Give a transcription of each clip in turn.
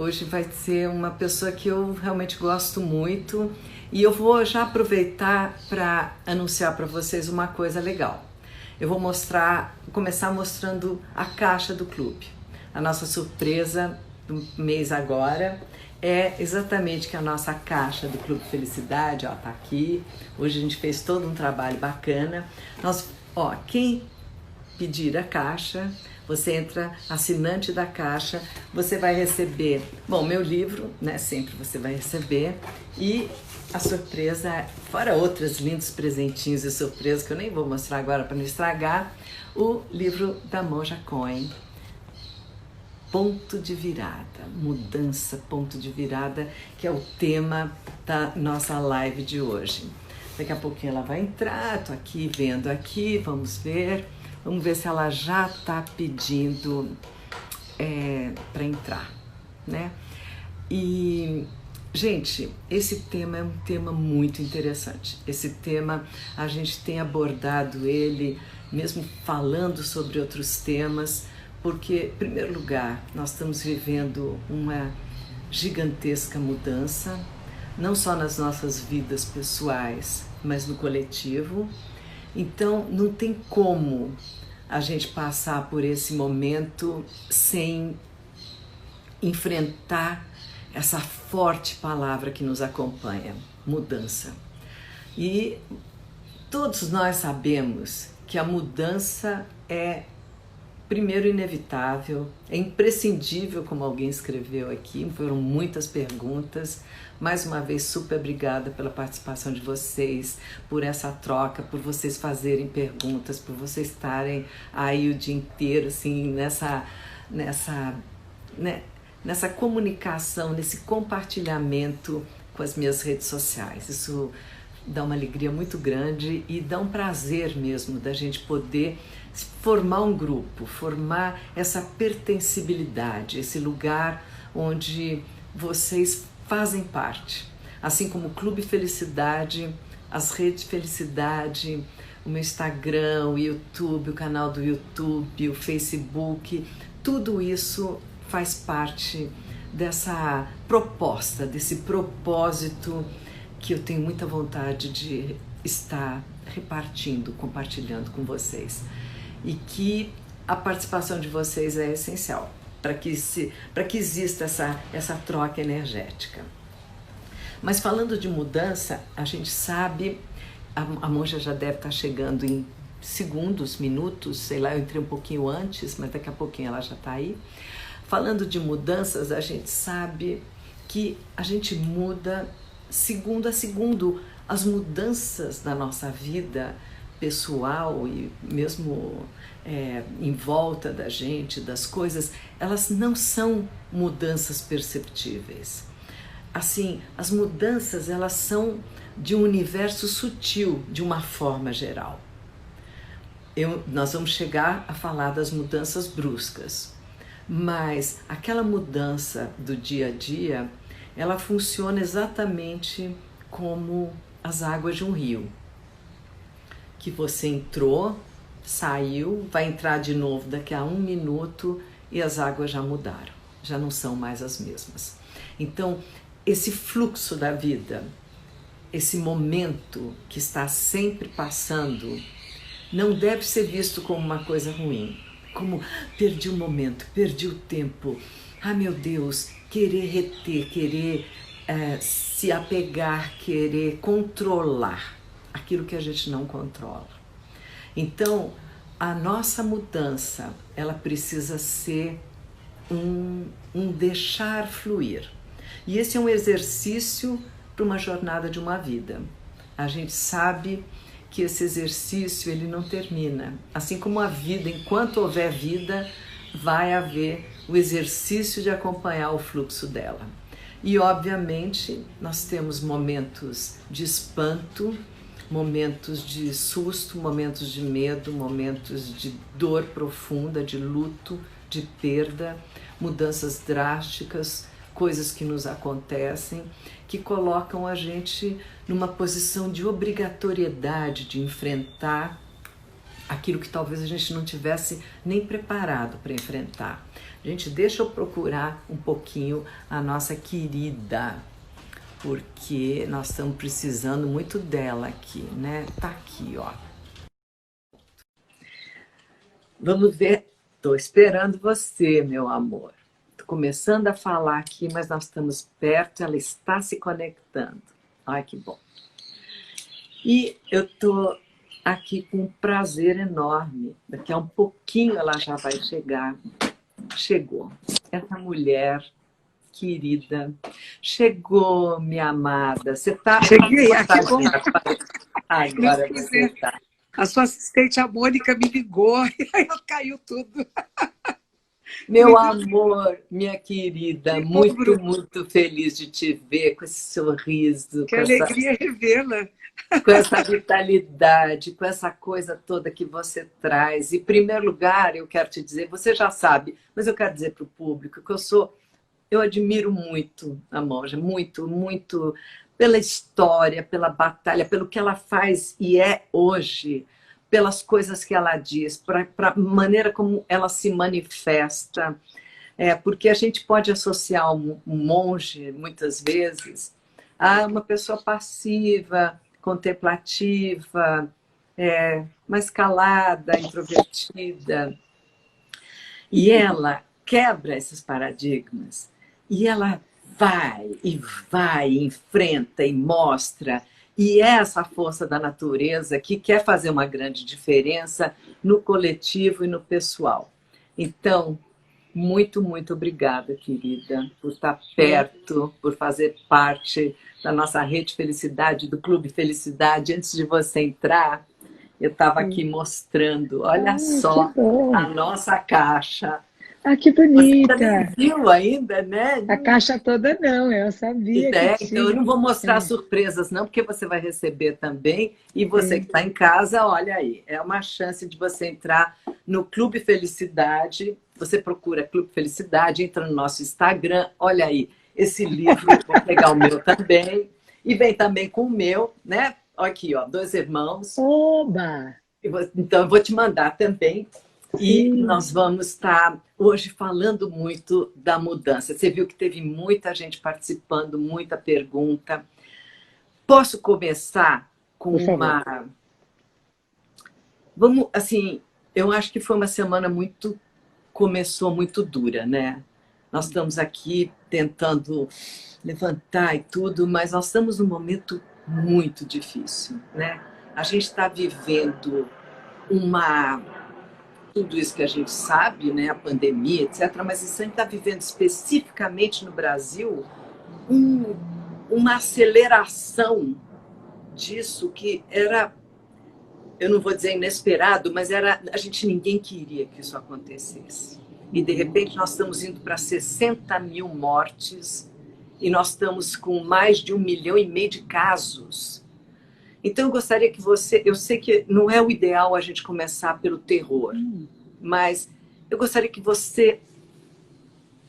Hoje vai ser uma pessoa que eu realmente gosto muito e eu vou já aproveitar para anunciar para vocês uma coisa legal. Eu vou começar mostrando a caixa do clube. A nossa surpresa do mês agora é exatamente que a nossa caixa do Clube Felicidade, ó, tá aqui. Hoje a gente fez todo um trabalho bacana. Quem pedir a caixa, você entra assinante da caixa, você vai receber, meu livro, né? Sempre você vai receber, e a surpresa, fora outros lindos presentinhos e surpresas que eu nem vou mostrar agora para não estragar, o livro da Monja Coen, Ponto de Virada, Mudança, Ponto de Virada, que é o tema da nossa live de hoje. Daqui a pouquinho ela vai entrar, tô aqui vendo aqui, vamos ver se ela já tá pedindo para entrar, né? E, gente, esse tema é um tema muito interessante. Esse tema, a gente tem abordado ele, mesmo falando sobre outros temas, porque, em primeiro lugar, nós estamos vivendo uma gigantesca mudança, não só nas nossas vidas pessoais, mas no coletivo. Então, não tem como a gente passar por esse momento sem enfrentar essa forte palavra que nos acompanha, mudança. E todos nós sabemos que a mudança é, primeiro, inevitável, é imprescindível, como alguém escreveu aqui, foram muitas perguntas. Mais uma vez, super obrigada pela participação de vocês, por essa troca, por vocês fazerem perguntas, por vocês estarem aí o dia inteiro, assim, nessa comunicação, nesse compartilhamento com as minhas redes sociais. Isso dá uma alegria muito grande e dá um prazer mesmo da gente poder formar um grupo, formar essa pertencibilidade, esse lugar onde vocês fazem parte. Assim como o Clube Felicidade, as redes Felicidade, o meu Instagram, o YouTube, o canal do YouTube, o Facebook, tudo isso faz parte dessa proposta, desse propósito que eu tenho muita vontade de estar repartindo, compartilhando com vocês. E que a participação de vocês é essencial para que exista essa troca energética. Mas falando de mudança, a gente sabe, a Monja já deve estar chegando em segundos, minutos, sei lá, eu entrei um pouquinho antes, mas daqui a pouquinho ela já está aí. Falando de mudanças, a gente sabe que a gente muda segundo a segundo. As mudanças da nossa vida pessoal e mesmo em volta da gente, das coisas, elas não são mudanças perceptíveis. Assim, as mudanças, elas são de um universo sutil, de uma forma geral. Nós vamos chegar a falar das mudanças bruscas, mas aquela mudança do dia a dia, ela funciona exatamente como as águas de um rio, que você entrou, saiu, vai entrar de novo daqui a 1 minuto e as águas já mudaram, já não são mais as mesmas. Então, esse fluxo da vida, esse momento que está sempre passando, não deve ser visto como uma coisa ruim, como perdi o momento, perdi o tempo, meu Deus, querer reter, querer se apegar, querer controlar aquilo que a gente não controla. Então, a nossa mudança, ela precisa ser um deixar fluir. E esse é um exercício para uma jornada de uma vida. A gente sabe que esse exercício, ele não termina. Assim como a vida, enquanto houver vida, vai haver o exercício de acompanhar o fluxo dela. E, obviamente, nós temos momentos de espanto, momentos de susto, momentos de medo, momentos de dor profunda, de luto, de perda, mudanças drásticas, coisas que nos acontecem, que colocam a gente numa posição de obrigatoriedade de enfrentar aquilo que talvez a gente não tivesse nem preparado para enfrentar. Gente, deixa eu procurar um pouquinho a nossa querida, porque nós estamos precisando muito dela aqui, né? Tá aqui, ó. Vamos ver. Tô esperando você, meu amor. Tô começando a falar aqui, mas nós estamos perto, ela está se conectando. Ai, que bom. E eu tô aqui com um prazer enorme. Daqui a um pouquinho ela já vai chegar. Chegou. Essa mulher querida. Chegou, minha amada. Você tá... Cheguei, aqui bom. Agora você tá. A sua assistente, a Mônica, me ligou e aí caiu tudo. Meu amor, minha querida, Que muito, ombro. muito feliz de te ver com esse sorriso, Que alegria revê-la. com essa vitalidade, com essa coisa toda que você traz. Em primeiro lugar, eu quero te dizer, você já sabe, mas eu quero dizer para o público que eu admiro muito a Monja, muito, muito pela história, pela batalha, pelo que ela faz e é hoje, pelas coisas que ela diz, para a maneira como ela se manifesta. Porque a gente pode associar um monge, muitas vezes, a uma pessoa passiva, contemplativa, mais calada, introvertida. E ela quebra esses paradigmas. E ela vai, enfrenta e mostra. E é essa força da natureza que quer fazer uma grande diferença no coletivo e no pessoal. Então, muito, muito obrigada, querida, por estar perto, por fazer parte da nossa rede Felicidade, do Clube Felicidade. Antes de você entrar, eu estava aqui mostrando, olha só, a nossa caixa. Ah, que Você ainda nem bonita. viu ainda, né? A caixa toda não, eu sabia que Então eu tinha. não vou mostrar surpresas não, porque você vai receber também. E você que Sim. está em casa, olha aí, é uma chance de você entrar no Clube Felicidade. Você procura Clube Felicidade, entra no nosso Instagram, olha aí, esse livro, vou pegar o meu também. E vem também com o meu, né? Aqui, ó, dois irmãos. Oba! Então eu vou te mandar também. E Sim. nós vamos estar hoje falando muito da mudança. Você viu que teve muita gente participando, muita pergunta. Posso começar com Por favor. uma. Vamos, assim, eu acho que foi uma semana muito. Começou muito dura, né? Nós estamos aqui tentando levantar e tudo, mas nós estamos num momento muito difícil, né? A gente está vivendo uma tudo isso que a gente sabe, né, a pandemia, etc., mas isso a gente está vivendo especificamente no Brasil um, uma aceleração disso que era, eu não vou dizer inesperado, mas era, ninguém queria que isso acontecesse. E de repente nós estamos indo para 60 mil mortes e nós estamos com mais de 1,5 milhão de casos. Então eu gostaria que você, eu sei que não é o ideal a gente começar pelo terror, mas eu gostaria que você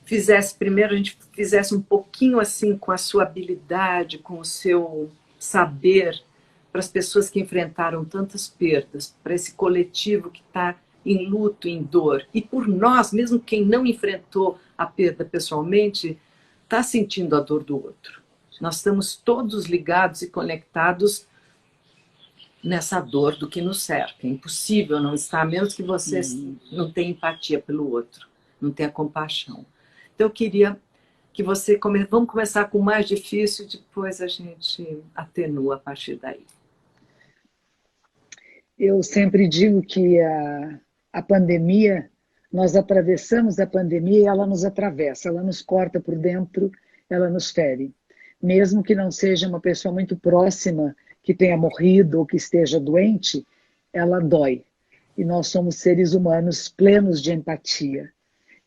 fizesse, primeiro a gente fizesse um pouquinho assim com a sua habilidade, com o seu saber, para as pessoas que enfrentaram tantas perdas, para esse coletivo que está em luto, em dor, e por nós, mesmo quem não enfrentou a perda pessoalmente, está sentindo a dor do outro. Nós estamos todos ligados e conectados nessa dor do que nos cerca. É impossível não estar, menos que você não tenha empatia pelo outro, não tenha compaixão. Então eu queria que você vamos começar com o mais difícil, depois a gente atenua a partir daí. Eu sempre digo que a pandemia, nós atravessamos a pandemia e ela nos atravessa, ela nos corta por dentro, ela nos fere. Mesmo que não seja uma pessoa muito próxima que tenha morrido ou que esteja doente, ela dói. E nós somos seres humanos plenos de empatia.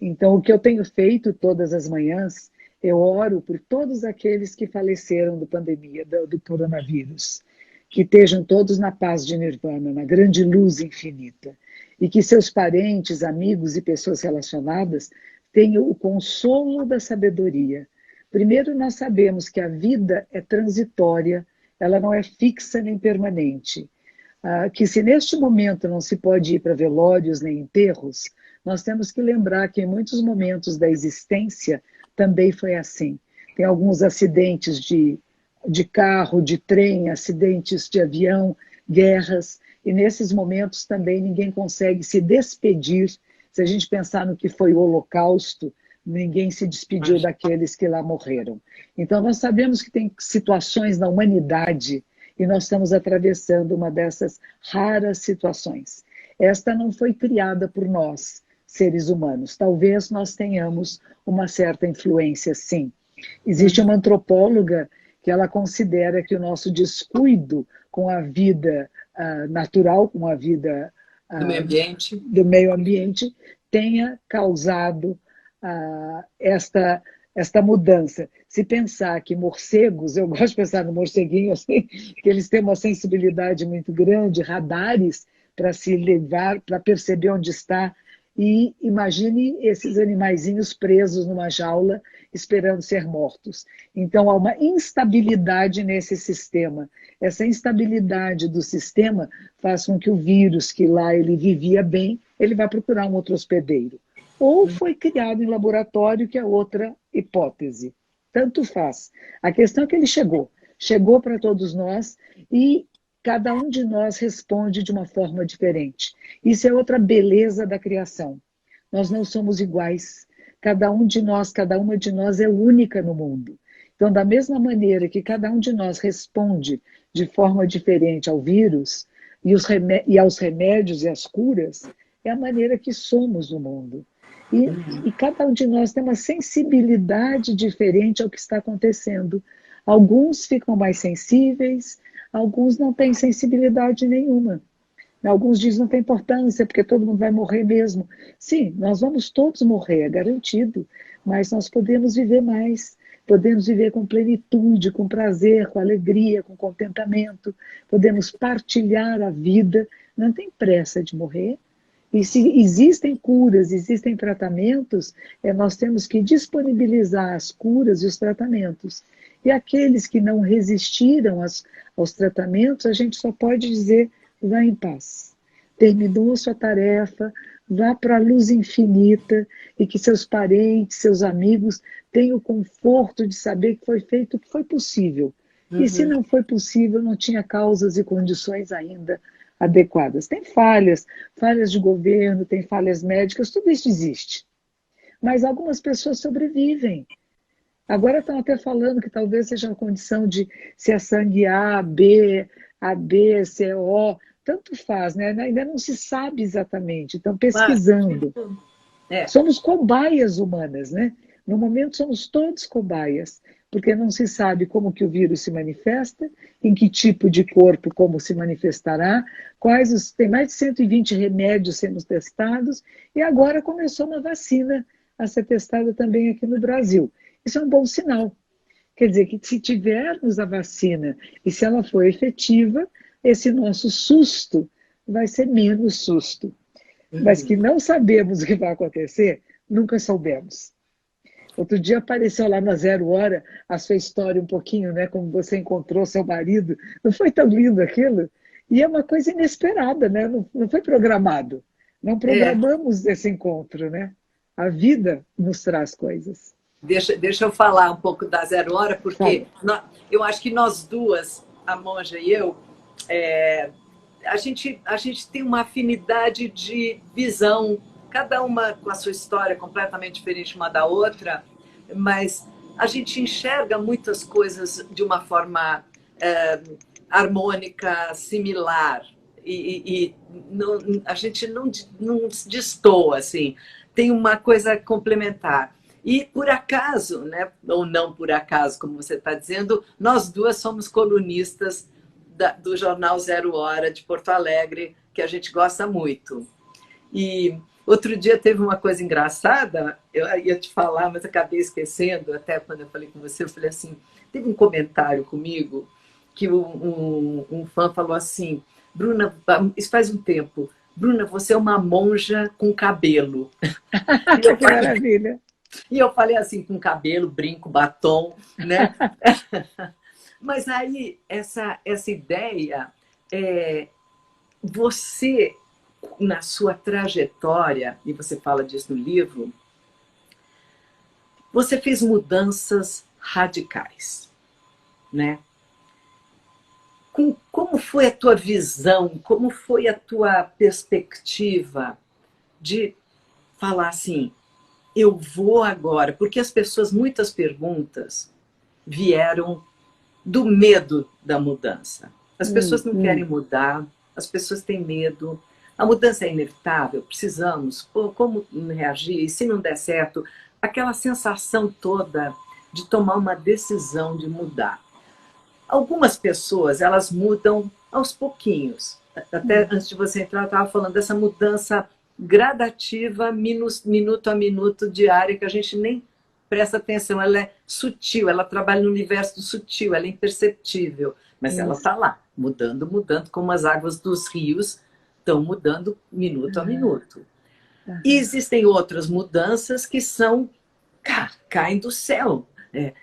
Então, o que eu tenho feito todas as manhãs, eu oro por todos aqueles que faleceram da pandemia, do coronavírus. Que estejam todos na paz de Nirvana, na grande luz infinita. E que seus parentes, amigos e pessoas relacionadas tenham o consolo da sabedoria. Primeiro, nós sabemos que a vida é transitória, ela não é fixa nem permanente. que se neste momento não se pode ir para velórios nem enterros, nós temos que lembrar que em muitos momentos da existência também foi assim. Tem alguns acidentes de carro, de trem, acidentes de avião, guerras, e nesses momentos também ninguém consegue se despedir. Se a gente pensar no que foi o Holocausto, ninguém se despediu daqueles que lá morreram. Então nós sabemos que tem situações na humanidade e nós estamos atravessando uma dessas raras situações. Esta não foi criada por nós, seres humanos. Talvez nós tenhamos uma certa influência, sim. Existe uma antropóloga que ela considera que o nosso descuido com a vida natural, com a vida do meio ambiente tenha causado esta mudança. Se pensar que morcegos, eu gosto de pensar no morceguinho, assim, que eles têm uma sensibilidade muito grande, radares para se levar, para perceber onde está. E imagine esses animaizinhos presos numa jaula esperando ser mortos. Então há uma instabilidade nesse sistema. Essa instabilidade do sistema faz com que o vírus, que lá ele vivia bem, ele vai procurar um outro hospedeiro. Ou foi criado em laboratório, que é outra hipótese. Tanto faz. A questão é que ele chegou para todos nós e cada um de nós responde de uma forma diferente. Isso é outra beleza da criação. Nós não somos iguais. Cada um de nós, cada uma de nós é única no mundo. Então, da mesma maneira que cada um de nós responde de forma diferente ao vírus e aos remédios e às curas, é a maneira que somos no mundo. E cada um de nós tem uma sensibilidade diferente ao que está acontecendo. Alguns ficam mais sensíveis, alguns não têm sensibilidade nenhuma. Alguns dizem não tem importância, porque todo mundo vai morrer mesmo. Sim, nós vamos todos morrer, é garantido, mas nós podemos viver mais, podemos viver com plenitude, com prazer, com alegria, com contentamento, podemos partilhar a vida, não tem pressa de morrer. E se existem curas, existem tratamentos, nós temos que disponibilizar as curas e os tratamentos. E aqueles que não resistiram aos tratamentos, a gente só pode dizer: vá em paz. Terminou sua tarefa, vá para a luz infinita e que seus parentes, seus amigos tenham o conforto de saber que foi feito o que foi possível. E se não foi possível, não tinha causas e condições ainda adequadas. Tem falhas de governo, tem falhas médicas, tudo isso existe. Mas algumas pessoas sobrevivem. Agora estão até falando que talvez seja uma condição de se é sangue A, B, AB, CO, tanto faz, né? Ainda não se sabe exatamente, estão pesquisando. Somos cobaias humanas, né? No momento somos todos cobaias, porque não se sabe como que o vírus se manifesta, em que tipo de corpo, como se manifestará, tem mais de 120 remédios sendo testados, e agora começou uma vacina a ser testada também aqui no Brasil. Isso é um bom sinal. Quer dizer que se tivermos a vacina e se ela for efetiva, esse nosso susto vai ser menos susto. Mas que não sabemos o que vai acontecer, nunca soubemos. Outro dia apareceu lá na Zero Hora a sua história um pouquinho, né? Como você encontrou seu marido. Não foi tão lindo aquilo? E é uma coisa inesperada, né? Não foi programado. Não programamos esse encontro, né? A vida nos traz coisas. Deixa eu falar um pouco da Zero Hora, porque eu acho que nós duas, a Monja e eu, a gente tem uma afinidade de visão, cada uma com a sua história completamente diferente uma da outra, mas a gente enxerga muitas coisas de uma forma harmônica, similar, e a gente não destoa, assim, tem uma coisa complementar. E por acaso, né, ou não por acaso, como você está dizendo, nós duas somos colunistas do jornal Zero Hora de Porto Alegre, que a gente gosta muito. E outro dia teve uma coisa engraçada, eu ia te falar, mas acabei esquecendo, até quando eu falei com você, eu falei assim, teve um comentário comigo que um fã falou assim: Bruna, isso faz um tempo, Bruna, você é uma monja com cabelo. Que maravilha! E eu falei assim, com cabelo, brinco, batom, né? Mas aí, essa ideia você, na sua trajetória, e você fala disso no livro, você fez mudanças radicais, né? Como foi a tua visão, como foi a tua perspectiva de falar assim, eu vou agora, porque as pessoas, muitas perguntas vieram do medo da mudança. As pessoas não querem mudar, as pessoas têm medo, a mudança é inevitável, precisamos, como reagir, e se não der certo, aquela sensação toda de tomar uma decisão de mudar. Algumas pessoas, elas mudam aos pouquinhos. Até antes de você entrar, eu estava falando dessa mudança gradativa, minuto a minuto, diária, que a gente nem presta atenção. Ela é sutil, ela trabalha no universo do sutil, ela é imperceptível, mas ela está lá, mudando, mudando, como as águas dos rios estão mudando minuto a minuto. E existem outras mudanças que são, caem do céu.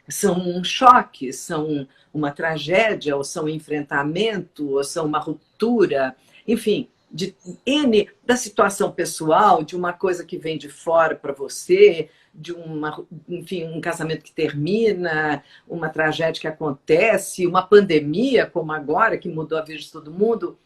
São um choque, são uma tragédia, ou são um enfrentamento, ou são uma ruptura, enfim, de N da situação pessoal, de uma coisa que vem de fora para você, de enfim, um casamento que termina, uma tragédia que acontece, uma pandemia como agora, que mudou a vida de todo mundo.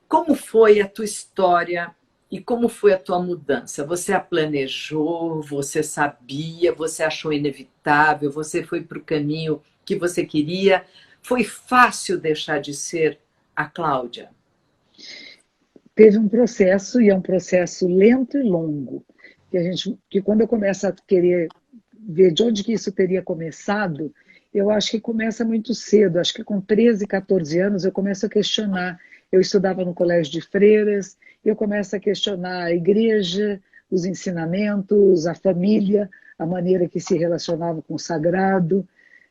Como foi a tua história e como foi a tua mudança? Você a planejou, você sabia, você achou inevitável, você foi para o caminho que você queria? Foi fácil deixar de ser a Cláudia? Teve um processo, e é um processo lento e longo, que quando eu começo a querer ver de onde que isso teria começado, eu acho que começa muito cedo, acho que com 13, 14 anos eu começo a questionar. Eu estudava no colégio de freiras, eu começo a questionar a igreja, os ensinamentos, a família, a maneira que se relacionava com o sagrado,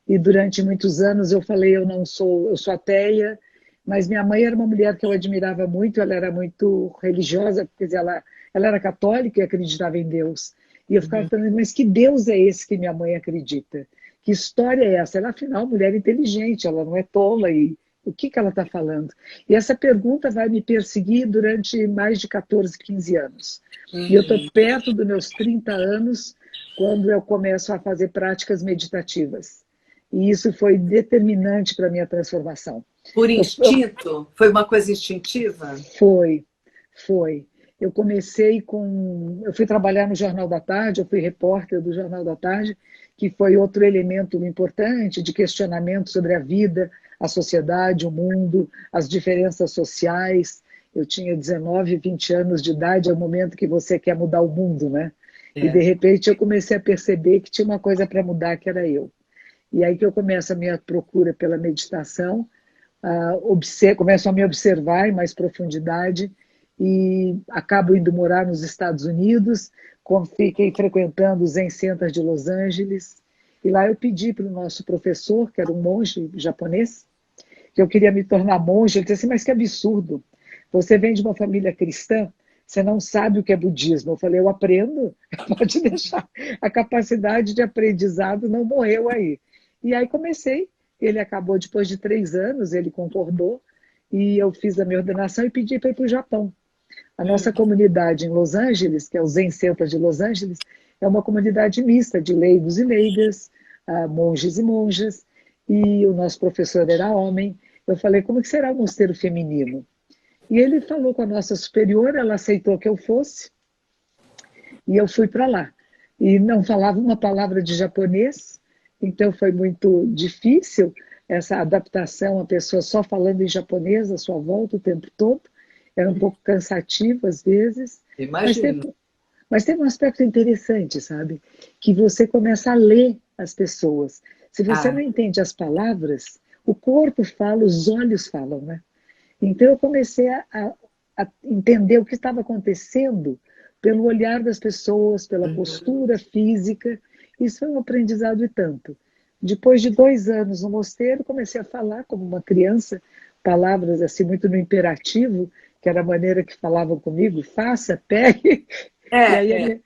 e durante muitos anos eu falei, eu sou ateia, mas minha mãe era uma mulher que eu admirava muito, ela era muito religiosa, quer dizer, ela era católica e acreditava em Deus. E eu ficava pensando, mas que Deus é esse que minha mãe acredita? Que história é essa? Ela, afinal, mulher inteligente, ela não é tola, e o que ela está falando? E essa pergunta vai me perseguir durante mais de 14, 15 anos. E eu estou perto dos meus 30 anos, quando eu começo a fazer práticas meditativas. E isso foi determinante para a minha transformação. Por instinto? Foi uma coisa instintiva? Foi. Eu comecei eu fui trabalhar no Jornal da Tarde, eu fui repórter do Jornal da Tarde, que foi outro elemento importante de questionamento sobre a vida, a sociedade, o mundo, as diferenças sociais. Eu tinha 19, 20 anos de idade, é o momento que você quer mudar o mundo, né? E de repente eu comecei a perceber que tinha uma coisa para mudar, que era eu. E aí que eu começo a minha procura pela meditação, começo a me observar em mais profundidade e acabo indo morar nos Estados Unidos, fiquei frequentando o Zen Center de Los Angeles, e lá eu pedi para o nosso professor, que era um monge japonês, que eu queria me tornar monge. Ele disse assim, mas que absurdo, você vem de uma família cristã, você não sabe o que é budismo. Eu falei, eu aprendo, pode deixar, a capacidade de aprendizado não morreu aí. E aí comecei, ele acabou depois de 3 anos, ele concordou, e eu fiz a minha ordenação e pedi para ir para o Japão. A nossa comunidade em Los Angeles, que é o Zen Center de Los Angeles, é uma comunidade mista de leigos e leigas, monges e monjas, e o nosso professor era homem. Eu falei, como que será o mosteiro feminino? E ele falou com a nossa superior, ela aceitou que eu fosse, e eu fui para lá. E não falava uma palavra de japonês, então foi muito difícil essa adaptação, a pessoa só falando em japonês à sua volta o tempo todo. Era um pouco cansativo às vezes. Imagino. Mas tem um aspecto interessante, sabe? Que você começa a ler as pessoas. Se você não entende as palavras, o corpo fala, os olhos falam, né? Então eu comecei a entender o que estava acontecendo pelo olhar das pessoas, pela postura física. Isso foi um aprendizado e tanto. Depois de 2 anos no mosteiro, comecei a falar como uma criança, palavras assim muito no imperativo, que era a maneira que falavam comigo, faça, pegue. E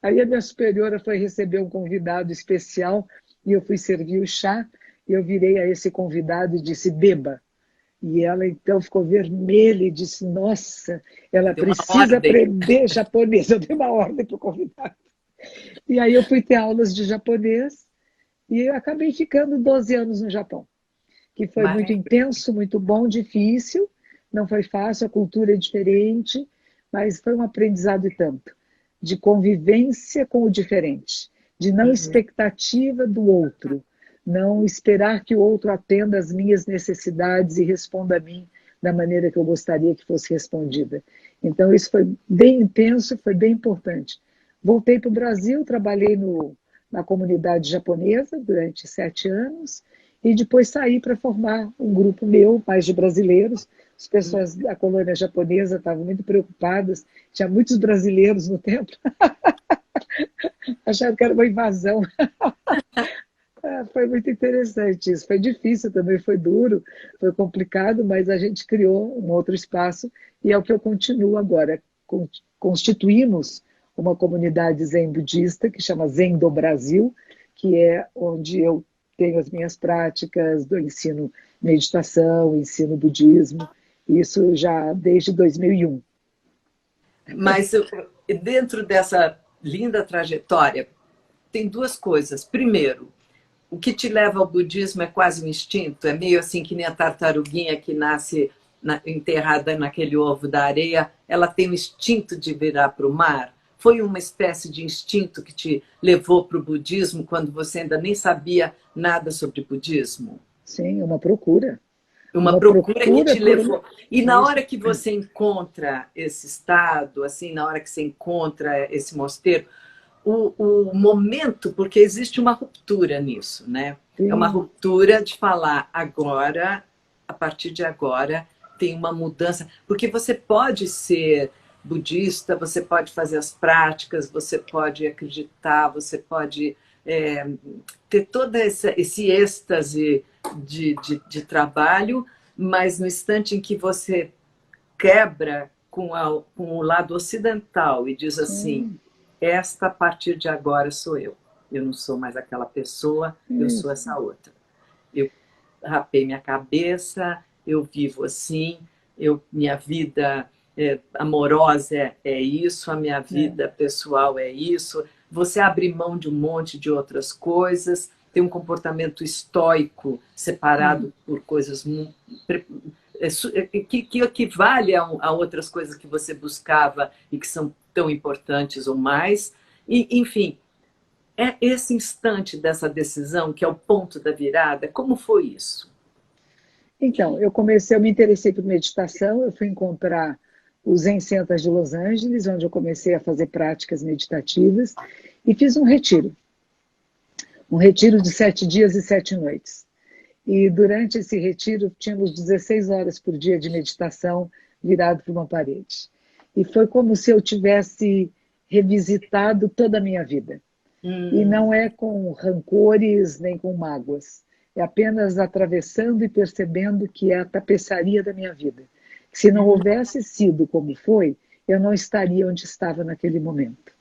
aí a minha superiora foi receber um convidado especial, e eu fui servir o chá, e eu virei a esse convidado e disse, beba. E ela então ficou vermelha e disse, nossa, ela Deu uma precisa ordem. aprender japonês. Eu dei uma ordem para o convidado. E aí eu fui ter aulas de japonês e eu acabei ficando 12 anos no Japão, que foi muito Maravilha. intenso, muito bom, difícil, não foi fácil, a cultura é diferente, mas foi um aprendizado e tanto, de convivência com o diferente, de não Uhum. expectativa do outro, não esperar que o outro atenda às minhas necessidades e responda a mim da maneira que eu gostaria que fosse respondida. Então, isso foi bem intenso, foi bem importante. Voltei para o Brasil, trabalhei na comunidade japonesa durante 7 anos, e depois saí para formar um grupo meu, mais de brasileiros. As pessoas da colônia japonesa estavam muito preocupadas, tinha muitos brasileiros no templo, acharam que era uma invasão. Foi muito interessante isso. Foi difícil também, foi duro, foi complicado, mas a gente criou um outro espaço e é o que eu continuo agora. Constituímos uma comunidade zen budista que chama Zen do Brasil, que é onde eu tenho as minhas práticas do ensino meditação, ensino budismo, isso já desde 2001. Mas dentro dessa linda trajetória, tem duas coisas. Primeiro, o que te leva ao budismo é quase um instinto, é meio assim que nem a tartaruguinha que nasce enterrada naquele ovo da areia, ela tem o instinto de virar para o mar. Foi uma espécie de instinto que te levou para o budismo quando você ainda nem sabia nada sobre budismo? Sim, Uma uma procura que procura te por levou. E na isso. hora que você encontra esse estado, assim, na hora que você encontra esse mosteiro, o momento, porque existe uma ruptura nisso, né? É uma Sim, ruptura de falar agora, a partir de agora, tem uma mudança. Porque você pode ser budista, você pode fazer as práticas, você pode acreditar, você pode ter todo esse êxtase de trabalho, mas no instante em que você quebra com o lado ocidental e diz assim: sim, esta a partir de agora sou eu. Eu não sou mais aquela pessoa, eu sou isso. essa outra. Eu rapei minha cabeça, eu vivo assim, minha vida amorosa é isso, a minha É, vida pessoal é isso. Você abre mão de um monte de outras coisas, tem um comportamento estoico separado por coisas que equivale a outras coisas que você buscava e que são tão importantes ou mais. E, enfim, é esse instante dessa decisão que é o ponto da virada. Como foi isso? então, eu me interessei por meditação, eu fui encontrar os Zen Centers de Los Angeles, onde eu comecei a fazer práticas meditativas, e fiz um retiro de 7 dias e 7 noites. E durante esse retiro, tínhamos 16 horas por dia de meditação virado para uma parede. E foi como se eu tivesse revisitado toda a minha vida. E não é com rancores nem com mágoas. É apenas atravessando e percebendo que é a tapeçaria da minha vida. Se não houvesse sido como foi, eu não estaria onde estava naquele momento.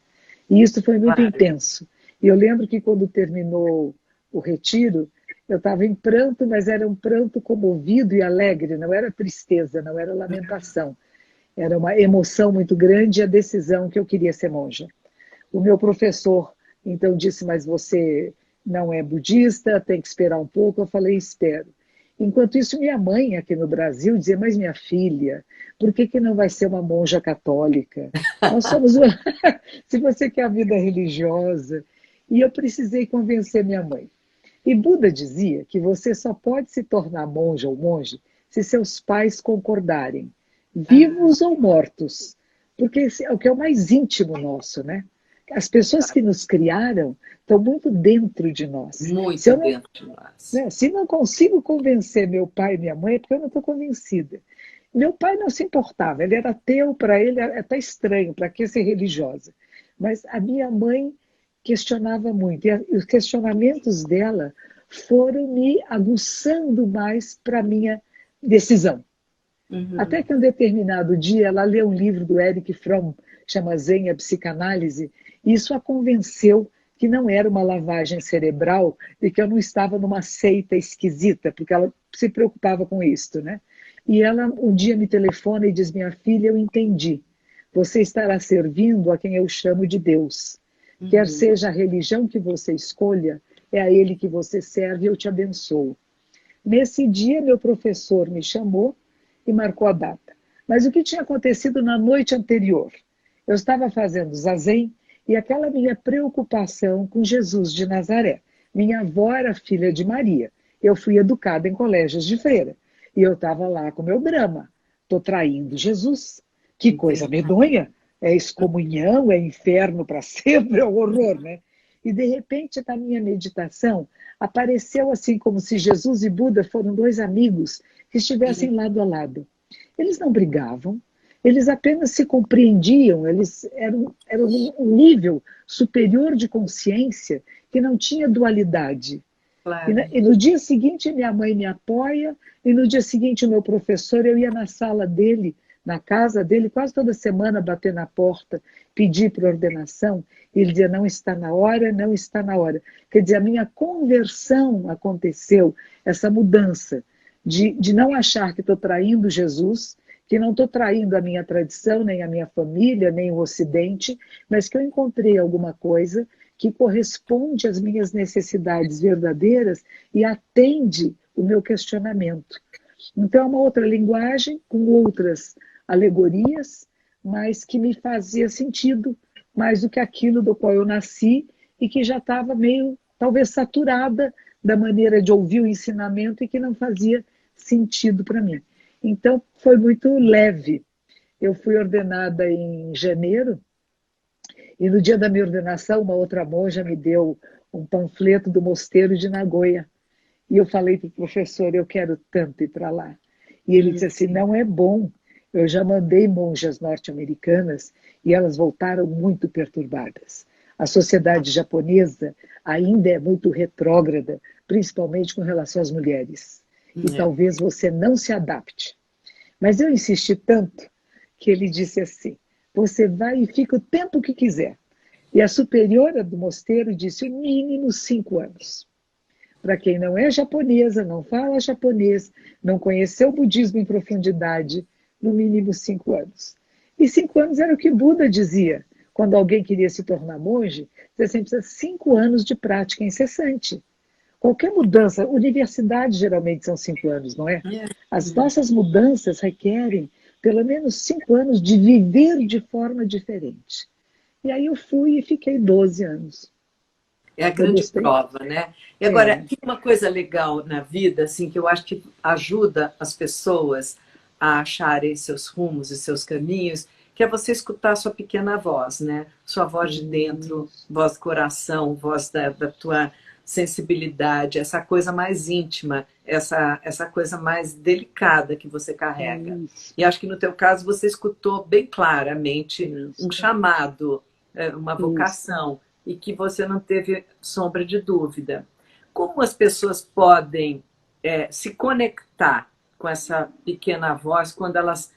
E isso foi muito Claro. intenso. E eu lembro que quando terminou o retiro, eu estava em pranto, mas era um pranto comovido e alegre, não era tristeza, não era lamentação. Era uma emoção muito grande e a decisão que eu queria ser monja. O meu professor então disse, mas você não é budista, tem que esperar um pouco. Eu falei, espero. Enquanto isso, minha mãe aqui no Brasil dizia, mas minha filha, por que não vai ser uma monja católica? Nós somos uma... Se você quer a vida religiosa. E eu precisei convencer minha mãe. E Buda dizia que você só pode se tornar monja ou monge se seus pais concordarem, Ah, vivos ou mortos, porque esse é o que é o mais íntimo nosso, né? As pessoas que nos criaram estão muito dentro de nós. Se muito eu não, dentro de nós. né, se não consigo convencer meu pai e minha mãe, é porque eu não estou convencida. Meu pai não se importava, ele era ateu, para ele é até estranho, para que ser religiosa? Mas a minha mãe questionava muito, e os questionamentos dela foram me aguçando mais para a minha decisão. Até Uhum. que um determinado dia ela leu um livro do Eric Fromm, chama Zen, a Psicanálise, e isso a convenceu que não era uma lavagem cerebral e que eu não estava numa seita esquisita, porque ela se preocupava com isso, né? E ela um dia me telefona e diz: minha filha, eu entendi. Você estará servindo a quem eu chamo de Deus. Quer Uhum. seja a religião que você escolha, é a Ele que você serve e eu te abençoo. Nesse dia, meu professor me chamou e marcou a data. Mas o que tinha acontecido na noite anterior? Eu estava fazendo zazen e aquela minha preocupação com Jesus de Nazaré. Minha avó era filha de Maria. Eu fui educada em colégios de freira. E eu estava lá com meu drama. Estou traindo Jesus. Que coisa Entendi. medonha. É excomunhão, é inferno para sempre, é um horror, né? E de repente, na minha meditação, apareceu assim como se Jesus e Buda foram dois amigos que estivessem lado a lado. Eles não brigavam, eles apenas se compreendiam, eles eram um nível superior de consciência que não tinha dualidade. Claro. E no dia seguinte, minha mãe me apoia, e no dia seguinte, o meu professor, eu ia na sala dele, na casa dele, quase toda semana, bater na porta, pedir para ordenação, e ele dizia: não está na hora, não está na hora. Quer dizer, a minha conversão aconteceu, essa mudança de não achar que estou traindo Jesus, que não estou traindo a minha tradição, nem a minha família, nem o Ocidente, mas que eu encontrei alguma coisa que corresponde às minhas necessidades verdadeiras e atende o meu questionamento. Então, é uma outra linguagem, com outras alegorias, mas que me fazia sentido mais do que aquilo do qual eu nasci e que já estava meio, talvez, saturada da maneira de ouvir o ensinamento e que não fazia sentido para mim. Então, foi muito leve. Eu fui ordenada em janeiro, e no dia da minha ordenação, uma outra monja me deu um panfleto do mosteiro de Nagoya. E eu falei para o professor: eu quero tanto ir para lá. E ele disse assim: não é bom. Eu já mandei monjas norte-americanas e elas voltaram muito perturbadas. A sociedade japonesa ainda é muito retrógrada, principalmente com relação às mulheres. E É. talvez você não se adapte. Mas eu insisti tanto que ele disse assim: você vai e fica o tempo que quiser. E a superiora do mosteiro disse: o mínimo 5 anos. Para quem não é japonesa, não fala japonês, não conheceu o budismo em profundidade, no mínimo 5 anos. E 5 anos era o que Buda dizia. Quando alguém queria se tornar monge, você sempre precisa de 5 anos de prática incessante. Qualquer mudança, universidade geralmente são 5 anos, não é? É. As nossas mudanças requerem pelo menos 5 anos de viver de forma diferente. E aí eu fui e fiquei 12 anos. É a Eu grande gostei. prova, né? E agora, É, tem uma coisa legal na vida, assim, que eu acho que ajuda as pessoas a acharem seus rumos e seus caminhos, que é você escutar a sua pequena voz, né? Sua voz de dentro, isso, voz do coração, voz da tua sensibilidade, essa coisa mais íntima, essa coisa mais delicada que você carrega. isso, E acho que no teu caso você escutou bem claramente um isso, chamado, uma isso. vocação e que você não teve sombra de dúvida. Como as pessoas podem se conectar com essa pequena voz quando elas,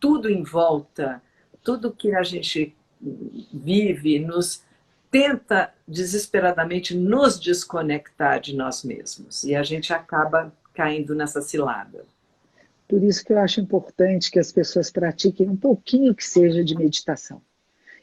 tudo em volta, tudo que a gente vive, nos tenta desesperadamente nos desconectar de nós mesmos e a gente acaba caindo nessa cilada. Por isso que eu acho importante que as pessoas pratiquem um pouquinho que seja de meditação.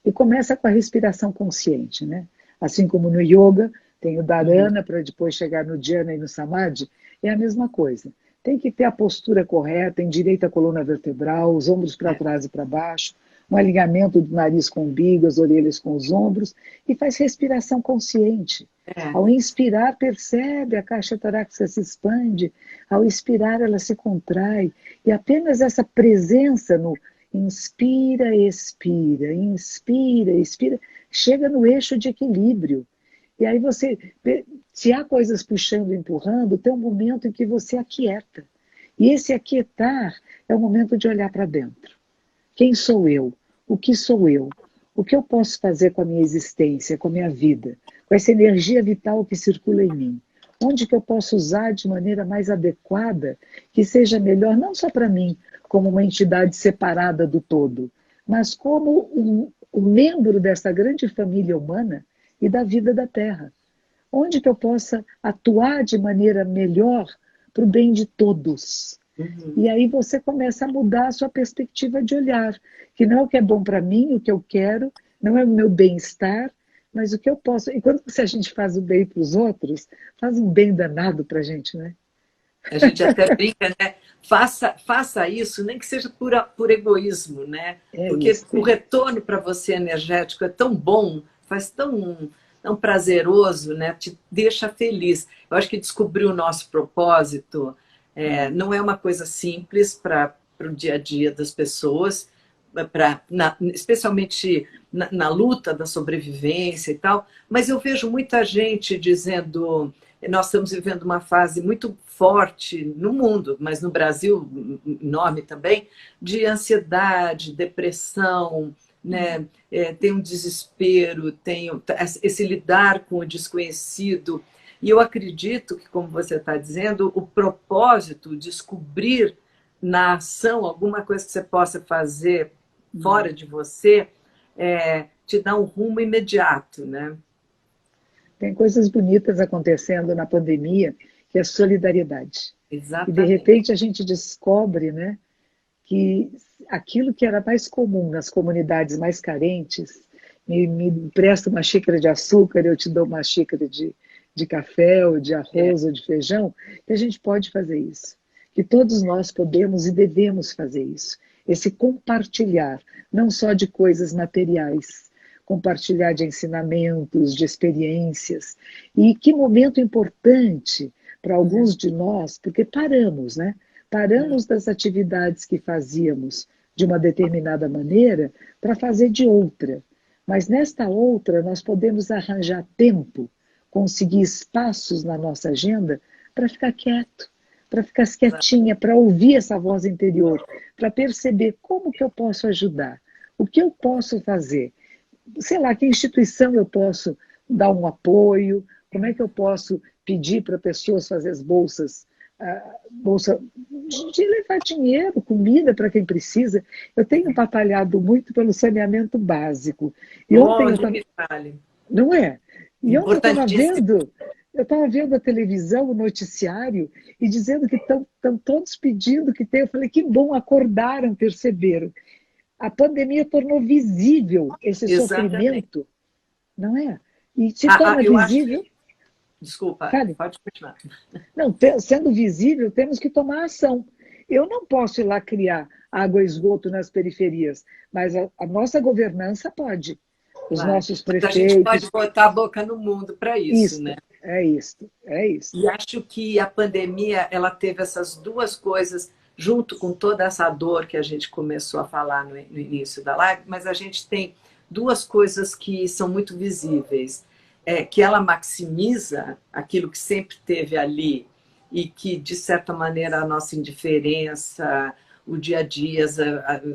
E começa com a respiração consciente, né? Assim como no yoga, tem o Uhum. dharana para depois chegar no dhyana e no samadhi, é a mesma coisa. Tem que ter a postura correta, endireita a coluna vertebral, os ombros para É, trás e para baixo, um alinhamento do nariz com o umbigo, as orelhas com os ombros, e faz respiração consciente. é, Ao inspirar, percebe a caixa torácica se expande, ao expirar, ela se contrai, e apenas essa presença no inspira, expira, inspira, expira, chega no eixo de equilíbrio. E aí você, se há coisas puxando, empurrando, tem um momento em que você aquieta. E esse aquietar é o momento de olhar para dentro. Quem sou eu? O que sou eu? O que eu posso fazer com a minha existência, com a minha vida? Com essa energia vital que circula em mim? Onde que eu posso usar de maneira mais adequada, que seja melhor não só para mim, como uma entidade separada do todo, mas como um membro dessa grande família humana e da vida da Terra? Onde que eu possa atuar de maneira melhor para o bem de todos? E aí você começa a mudar a sua perspectiva de olhar, que não é o que é bom para mim, o que eu quero, não é o meu bem-estar, mas o que eu posso. E quando se a gente faz o bem para os outros, faz um bem danado para a gente, né? A gente até brinca, né? Faça isso, nem que seja por egoísmo, né? É Porque isso. o retorno para você energético é tão bom, faz tão prazeroso, né? Te deixa feliz. Eu acho que descobrir o nosso propósito não é uma coisa simples para o dia a dia das pessoas, especialmente na luta da sobrevivência e tal, mas eu vejo muita gente dizendo nós estamos vivendo uma fase muito forte no mundo, mas no Brasil enorme também, de ansiedade, depressão, né? Tem um desespero, tem esse lidar com o desconhecido. E eu acredito que, como você está dizendo, o propósito, descobrir na ação alguma coisa que você possa fazer fora de você, te dá um rumo imediato, né? Tem coisas bonitas acontecendo na pandemia, que é solidariedade. E de Exatamente. repente a gente descobre, né, que aquilo que era mais comum nas comunidades mais carentes, me empresta uma xícara de açúcar, eu te dou uma xícara de café, ou de É, arroz, ou de feijão, que a gente pode fazer isso. Que todos nós podemos e devemos fazer isso. Esse compartilhar, não só de coisas materiais, compartilhar de ensinamentos, de experiências. E que momento importante para alguns de nós, porque paramos, né? Paramos das atividades que fazíamos de uma determinada maneira para fazer de outra. Mas nesta outra, nós podemos arranjar tempo, conseguir espaços na nossa agenda para ficar quieto, para ficar quietinha, para ouvir essa voz interior, para perceber como que eu posso ajudar, o que eu posso fazer, sei lá, que instituição eu posso dar um apoio, como é que eu posso pedir para pessoas fazer as bolsas, bolsa de levar dinheiro, comida para quem precisa. Eu tenho batalhado muito pelo saneamento básico. E ontem eu longe estava. me fale. Não é? E ontem Importantíssimo. eu estava vendo a televisão, o noticiário, e dizendo que estão todos pedindo que tem. Eu falei, que bom, acordaram, perceberam. A pandemia tornou visível esse Exatamente. sofrimento, não é? E se torna Eu acho visível, que. Desculpa, fale, pode continuar. não, sendo visível, temos que tomar ação. Eu não posso ir lá criar água e esgoto nas periferias, mas a nossa governança pode. Os Claro. nossos Mas a gente pode prefeitos, botar a boca no mundo para isso, né? isto, é isto, é isto. E acho que a pandemia ela teve essas duas coisas, junto com toda essa dor que a gente começou a falar no início da live, mas a gente tem duas coisas que são muito visíveis. Que ela maximiza aquilo que sempre teve ali e que, de certa maneira, a nossa indiferença, o dia a dia,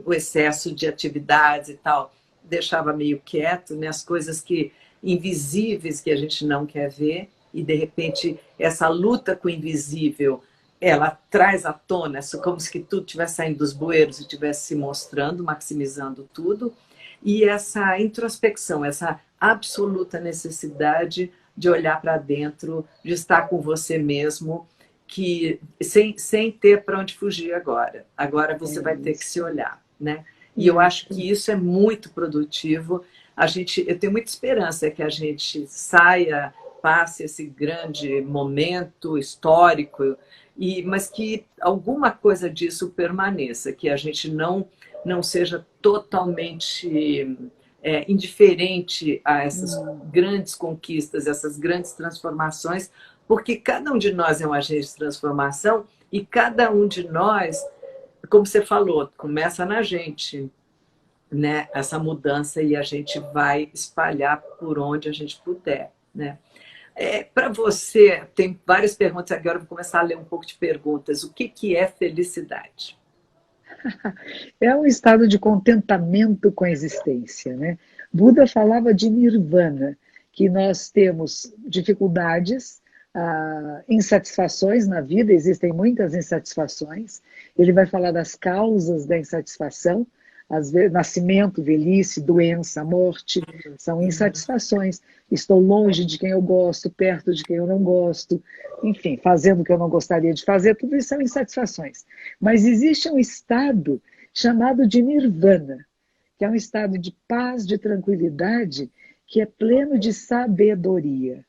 o excesso de atividades e tal, deixava meio quieto, né? As coisas que invisíveis que a gente não quer ver, e de repente essa luta com o invisível ela traz à tona, como se tudo estivesse saindo dos bueiros e estivesse se mostrando, maximizando tudo, e essa introspecção, essa absoluta necessidade de olhar para dentro, de estar com você mesmo, que sem ter para onde fugir agora. Agora você vai ter que se olhar, né? E eu acho que isso é muito produtivo. Eu tenho muita esperança que a gente saia, passe esse grande momento histórico, mas que alguma coisa disso permaneça, que a gente não seja totalmente indiferente a essas grandes conquistas, essas grandes transformações, porque cada um de nós é um agente de transformação e cada um de nós, como você falou, começa na gente, né? Essa mudança e a gente vai espalhar por onde a gente puder, né? Para você, tem várias perguntas, agora eu vou começar a ler um pouco de perguntas. O que é felicidade? É um estado de contentamento com a existência, né? Buda falava de nirvana, que nós temos dificuldades, insatisfações na vida, existem muitas insatisfações. Ele vai falar das causas da insatisfação, Às vezes, nascimento, velhice, doença, morte, são insatisfações. Estou longe de quem eu gosto, perto de quem eu não gosto, enfim, fazendo o que eu não gostaria de fazer, tudo isso são insatisfações. Mas existe um estado chamado de nirvana, que é um estado de paz, de tranquilidade, que é pleno de sabedoria.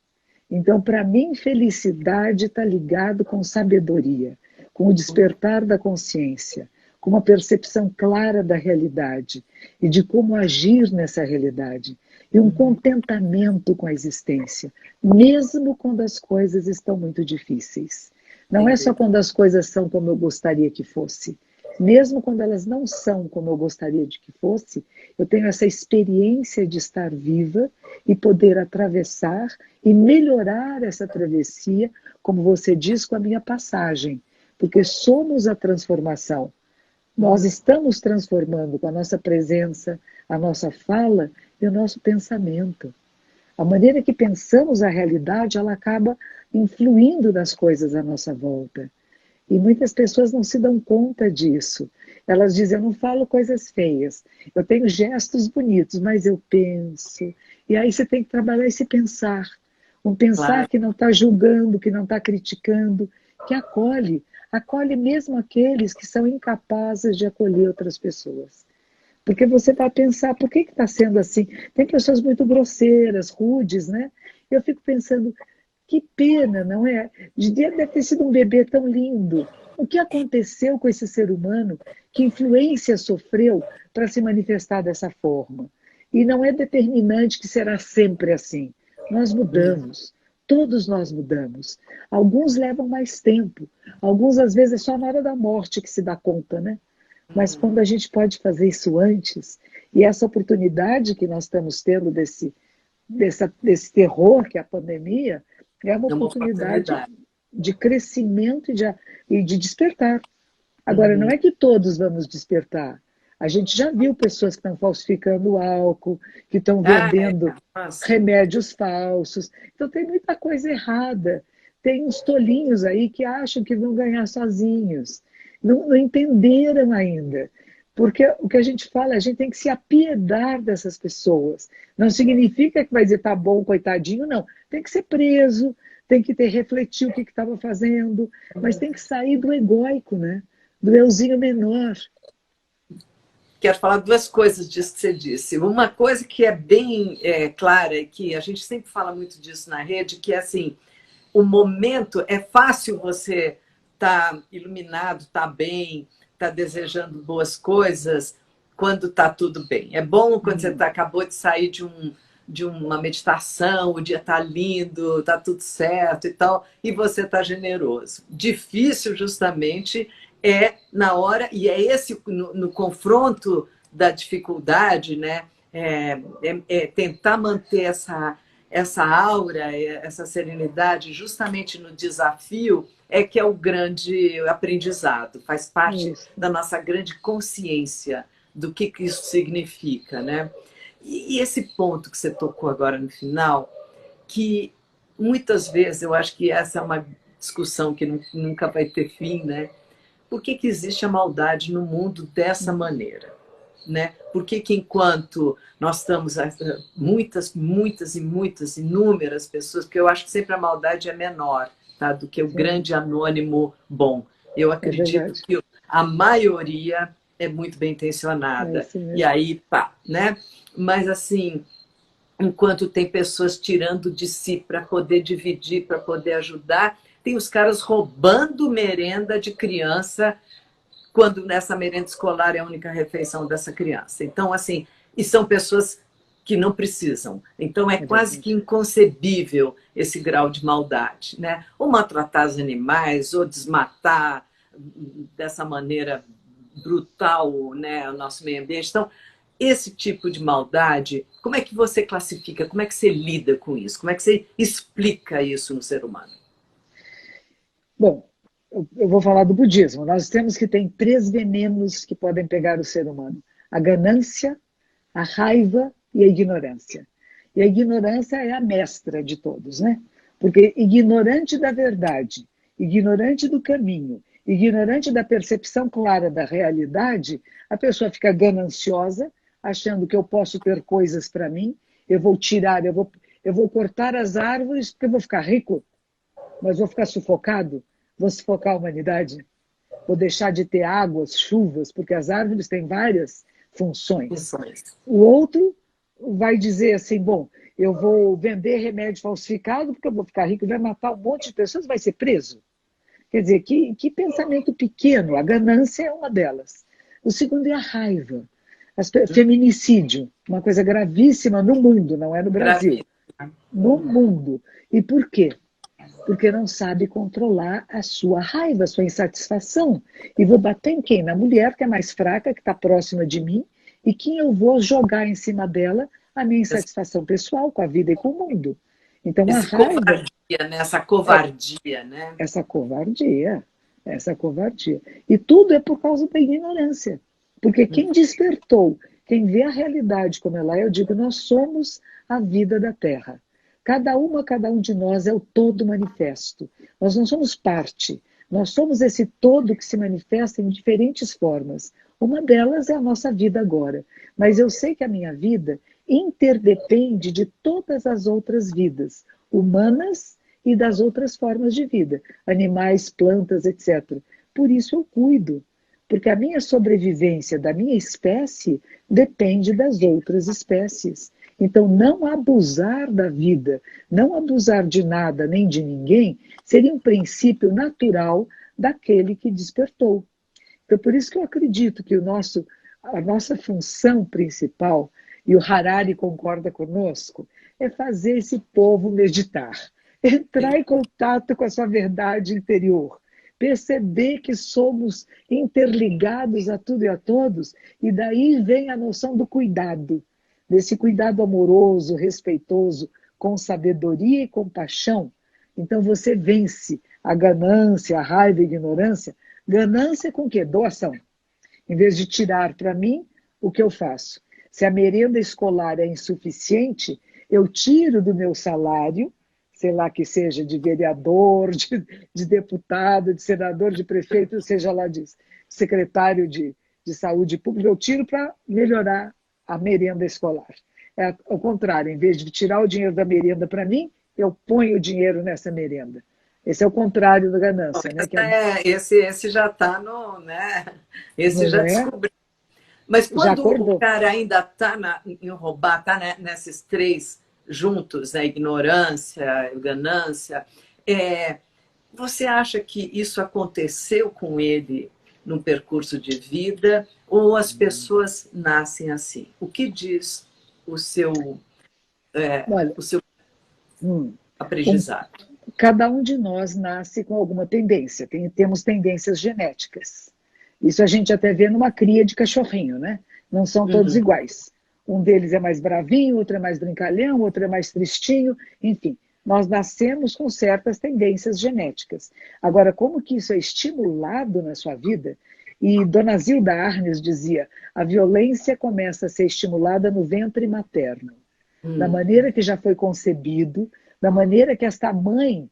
Então, para mim, felicidade está ligado com sabedoria, com o despertar da consciência, com uma percepção clara da realidade e de como agir nessa realidade, e um contentamento com a existência, mesmo quando as coisas estão muito difíceis. Não é só quando as coisas são como eu gostaria que fosse. Mesmo quando elas não são como eu gostaria de que fosse, eu tenho essa experiência de estar viva e poder atravessar e melhorar essa travessia, como você diz, com a minha passagem. Porque somos a transformação. Nós estamos transformando com a nossa presença, a nossa fala e o nosso pensamento. A maneira que pensamos a realidade, ela acaba influindo nas coisas à nossa volta. E muitas pessoas não se dão conta disso. Elas dizem, eu não falo coisas feias, eu tenho gestos bonitos, mas eu penso. E aí você tem que trabalhar esse pensar. Um pensar Claro. que não está julgando, que não está criticando, que acolhe. Acolhe mesmo aqueles que são incapazes de acolher outras pessoas. Porque você vai pensar, por que está sendo assim? Tem pessoas muito grosseiras, rudes, né? Eu fico pensando, que pena, não é? Deve ter sido um bebê tão lindo. O que aconteceu com esse ser humano? Que influência sofreu para se manifestar dessa forma? E não é determinante que será sempre assim. Nós mudamos. Todos nós mudamos. Alguns levam mais tempo. Alguns, às vezes, é só na hora da morte que se dá conta, né? Mas quando a gente pode fazer isso antes, e essa oportunidade que nós estamos tendo desse terror que é a pandemia, é uma É uma oportunidade oportunidade. de crescimento e de despertar. Agora, não é que todos vamos despertar. A gente já viu pessoas que estão falsificando álcool, que estão Ah, é. vendendo Nossa. remédios falsos. Então, tem muita coisa errada. Tem uns tolinhos aí que acham que vão ganhar sozinhos. Não entenderam ainda. Porque o que a gente fala, a gente tem que se apiedar dessas pessoas. Não significa que vai dizer, tá bom, coitadinho, não. Tem que ser preso, tem que ter refletir o que estava fazendo, mas tem que sair do egóico, né? Do euzinho menor. Quero falar duas coisas disso que você disse. Uma coisa que é bem clara, e que a gente sempre fala muito disso na rede, que é assim, o momento, é fácil você estar iluminado, estar bem, estar desejando boas coisas quando está tudo bem. É bom quando você acabou de sair de uma meditação, o dia está lindo, está tudo certo e tal, e você está generoso. Difícil, justamente, é na hora, e é esse, no confronto da dificuldade, né? Tentar manter essa aura, essa serenidade, justamente no desafio, é que é o grande aprendizado, faz parte Isso. da nossa grande consciência do que isso significa, né? E esse ponto que você tocou agora no final, que muitas vezes eu acho que essa é uma discussão que nunca vai ter fim, né? Por que existe a maldade no mundo dessa maneira? Né? Por que enquanto nós estamos muitas, inúmeras pessoas, porque eu acho que sempre a maldade é menor, tá, do que o Sim, grande anônimo bom. Eu é acredito verdade. que a maioria é muito bem É intencionada. isso E mesmo. aí, pá, né? Mas assim, enquanto tem pessoas tirando de si para poder dividir, para poder ajudar, tem os caras roubando merenda de criança quando nessa merenda escolar é a única refeição dessa criança. Então, assim, e são pessoas que não precisam. Então, é É quase que verdade. inconcebível esse grau de maldade, né? Ou maltratar os animais, ou desmatar dessa maneira brutal, né, o nosso meio ambiente. Então, esse tipo de maldade, como é que você classifica? Como é que você lida com isso? Como é que você explica isso no ser humano? Bom, eu vou falar do budismo. Nós temos que ter três venenos que podem pegar o ser humano: a ganância, a raiva e a ignorância. E a ignorância é a mestra de todos, né? Porque ignorante da verdade, ignorante do caminho, Ignorante da percepção clara da realidade, a pessoa fica gananciosa, achando que eu posso ter coisas para mim, eu vou tirar, eu vou cortar as árvores porque eu vou ficar rico, mas vou ficar sufocado, vou sufocar a humanidade, vou deixar de ter águas, chuvas, porque as árvores têm várias funções. O outro vai dizer assim, bom, eu vou vender remédio falsificado porque eu vou ficar rico, vai matar um monte de pessoas, vai ser preso. Quer dizer, que pensamento pequeno, a ganância é uma delas. O segundo é a raiva. Feminicídio, uma coisa gravíssima no mundo, não é no Brasil. No mundo. E por quê? Porque não sabe controlar a sua raiva, a sua insatisfação. E vou bater em quem? Na mulher, que é mais fraca, que está próxima de mim, e que eu vou jogar em cima dela a minha insatisfação pessoal com a vida e com o mundo. Então, a raiva... Covardia, né? Essa covardia, né? Essa covardia. E tudo é por causa da ignorância. Porque quem despertou, quem vê a realidade como ela é, eu digo, nós somos a vida da Terra. Cada um de nós é o todo manifesto. Nós não somos parte. Nós somos esse todo que se manifesta em diferentes formas. Uma delas é a nossa vida agora. Mas eu sei que a minha vida interdepende de todas as outras vidas, humanas e das outras formas de vida, animais, plantas, etc. Por isso eu cuido, porque a minha sobrevivência da minha espécie depende das outras espécies. Então, não abusar da vida, não abusar de nada nem de ninguém, seria um princípio natural daquele que despertou. Então, por isso que eu acredito que a nossa função principal, e o Harari concorda conosco, é fazer esse povo meditar, entrar em contato com a sua verdade interior, perceber que somos interligados a tudo e a todos, e daí vem a noção do cuidado, desse cuidado amoroso, respeitoso, com sabedoria e compaixão. Então você vence a ganância, a raiva e a ignorância. Ganância com o quê? Doação. Em vez de tirar para mim, o que eu faço? Se a merenda escolar é insuficiente, eu tiro do meu salário, sei lá que seja de vereador, de deputado, de senador, de prefeito, seja lá de secretário de saúde pública, eu tiro para melhorar a merenda escolar. É ao contrário, em vez de tirar o dinheiro da merenda para mim, eu ponho o dinheiro nessa merenda. Esse é o contrário da ganância. Né? Esse já está no... Né? Esse já descobriu. Mas quando o cara ainda está em roubar, está nesses três juntos, a ignorância, a ganância, você acha que isso aconteceu com ele num percurso de vida ou as pessoas nascem assim? O que diz o seu aprendizado? Cada um de nós nasce com alguma tendência, temos tendências genéticas. Isso a gente até vê numa cria de cachorrinho, né? Não são todos iguais. Um deles é mais bravinho, outro é mais brincalhão, outro é mais tristinho, enfim. Nós nascemos com certas tendências genéticas. Agora, como que isso é estimulado na sua vida? E Dona Zilda Arnes dizia, a violência começa a ser estimulada no ventre materno. Da maneira que já foi concebido, da maneira que esta mãe,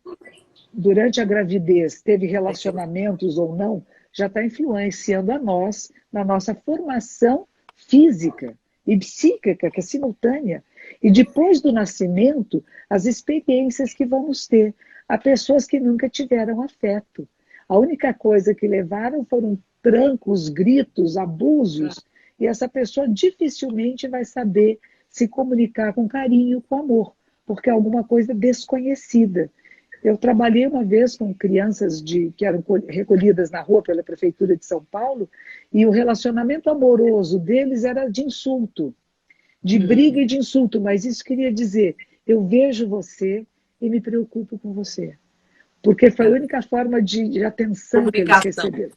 durante a gravidez, teve relacionamentos ou não, já está influenciando a nós, na nossa formação física e psíquica, que é simultânea. E depois do nascimento, as experiências que vamos ter. Há pessoas que nunca tiveram afeto. A única coisa que levaram foram trancos, gritos, abusos, e essa pessoa dificilmente vai saber se comunicar com carinho, com amor, porque é alguma coisa desconhecida. Eu trabalhei uma vez com crianças que eram recolhidas na rua pela Prefeitura de São Paulo e o relacionamento amoroso deles era de insulto, de briga e de insulto, mas isso queria dizer, eu vejo você e me preocupo com você. Porque foi a única forma de atenção que eles receberam.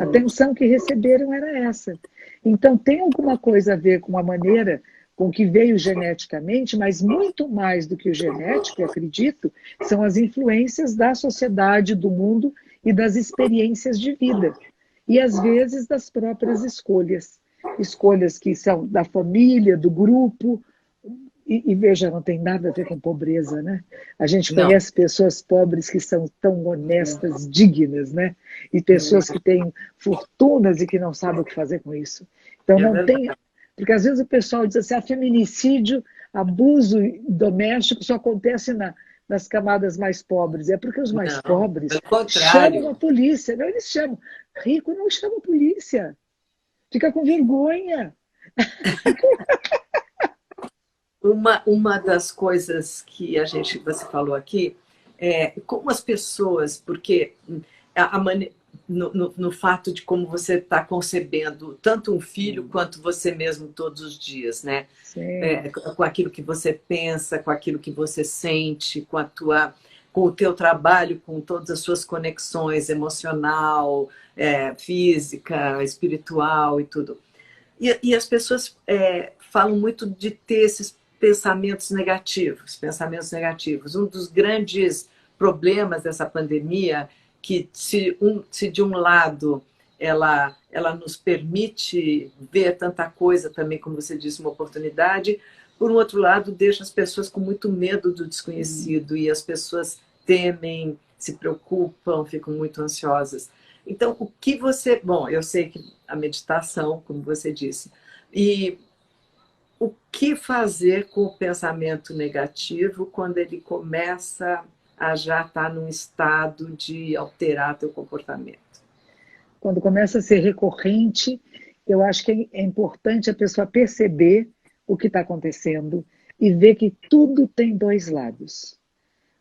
A atenção que receberam era essa. Então tem alguma coisa a ver com a maneira com que veio geneticamente, mas muito mais do que o genético, eu acredito, são as influências da sociedade, do mundo e das experiências de vida. E, às vezes, das próprias escolhas. Escolhas que são da família, do grupo, E veja, não tem nada a ver com pobreza, né? A gente Não. conhece pessoas pobres que são tão honestas, dignas, né? E pessoas que têm fortunas e que não sabem o que fazer com isso. Então É não tem. verdade. Porque às vezes o pessoal diz assim: feminicídio, abuso doméstico só acontece nas camadas mais pobres. É porque os mais Não, pobres pelo chamam contrário. a polícia. Não, eles chamam. Rico não chama a polícia. Fica com vergonha. Uma das coisas que você falou aqui é como as pessoas, porque no fato de como você está concebendo tanto um filho quanto você mesmo todos os dias, né? Sim. Com aquilo que você pensa, com aquilo que você sente, com o teu trabalho, com todas as suas conexões emocional, física, espiritual e tudo. E as pessoas falam muito de ter esses pensamentos negativos, pensamentos negativos. Um dos grandes problemas dessa pandemia, que se de um lado ela nos permite ver tanta coisa também, como você disse, uma oportunidade, por um outro lado, deixa as pessoas com muito medo do desconhecido e as pessoas temem, se preocupam, ficam muito ansiosas. Então, o que você. Bom, eu sei que a meditação, como você disse, e o que fazer com o pensamento negativo quando ele começa a já estar num estado de alterar teu comportamento? Quando começa a ser recorrente, eu acho que é importante a pessoa perceber o que está acontecendo e ver que tudo tem dois lados.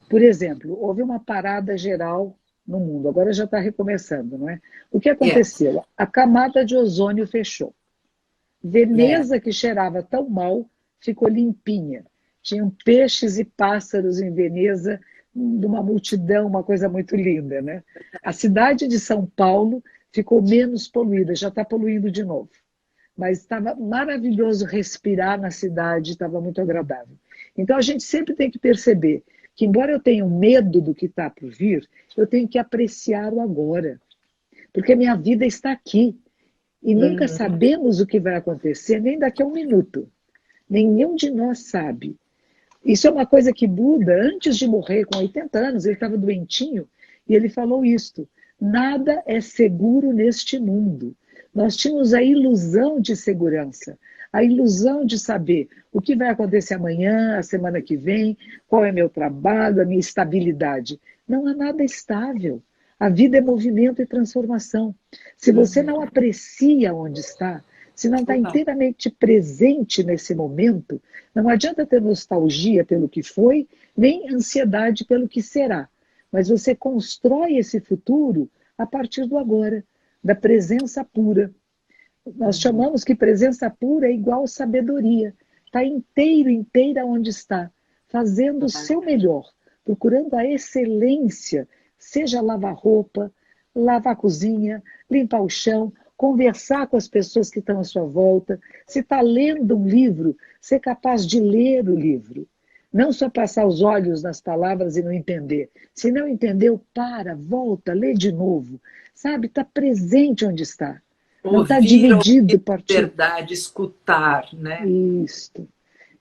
Por exemplo, houve uma parada geral no mundo, agora já está recomeçando, não é? O que É, aconteceu? A camada de ozônio fechou. é, Veneza, que cheirava tão mal, ficou limpinha. Tinham peixes e pássaros em Veneza, de uma multidão, uma coisa muito linda, né? A cidade de São Paulo ficou menos poluída, já está poluindo de novo. Mas estava maravilhoso respirar na cidade, estava muito agradável. Então a gente sempre tem que perceber que, embora eu tenha medo do que está por vir, eu tenho que apreciar o agora, porque minha vida está aqui. E nunca uhum, sabemos o que vai acontecer, nem daqui a um minuto. Nenhum de nós sabe. Isso é uma coisa que Buda, antes de morrer, com 80 anos, ele estava doentinho, e ele falou isto: nada é seguro neste mundo. Nós tínhamos a ilusão de segurança, a ilusão de saber o que vai acontecer amanhã, a semana que vem, qual é meu trabalho, a minha estabilidade. Não há nada estável. A vida é movimento e transformação. Se você uhum. não aprecia onde está, se não está Opa, inteiramente presente nesse momento, não adianta ter nostalgia pelo que foi, nem ansiedade pelo que será. Mas você constrói esse futuro a partir do agora, da presença pura. Nós uhum. chamamos que presença pura é igual sabedoria. Está inteiro, inteira onde está, fazendo o seu melhor, procurando a excelência, seja lavar roupa, lavar a cozinha, limpar o chão, conversar com as pessoas que estão à sua volta. Se está lendo um livro, ser capaz de ler o livro. Não só passar os olhos nas palavras e não entender. Se não entendeu, para, volta, lê de novo. Sabe, está presente onde está. Não está Ouvir dividido, partido. verdade, escutar, né? Isto.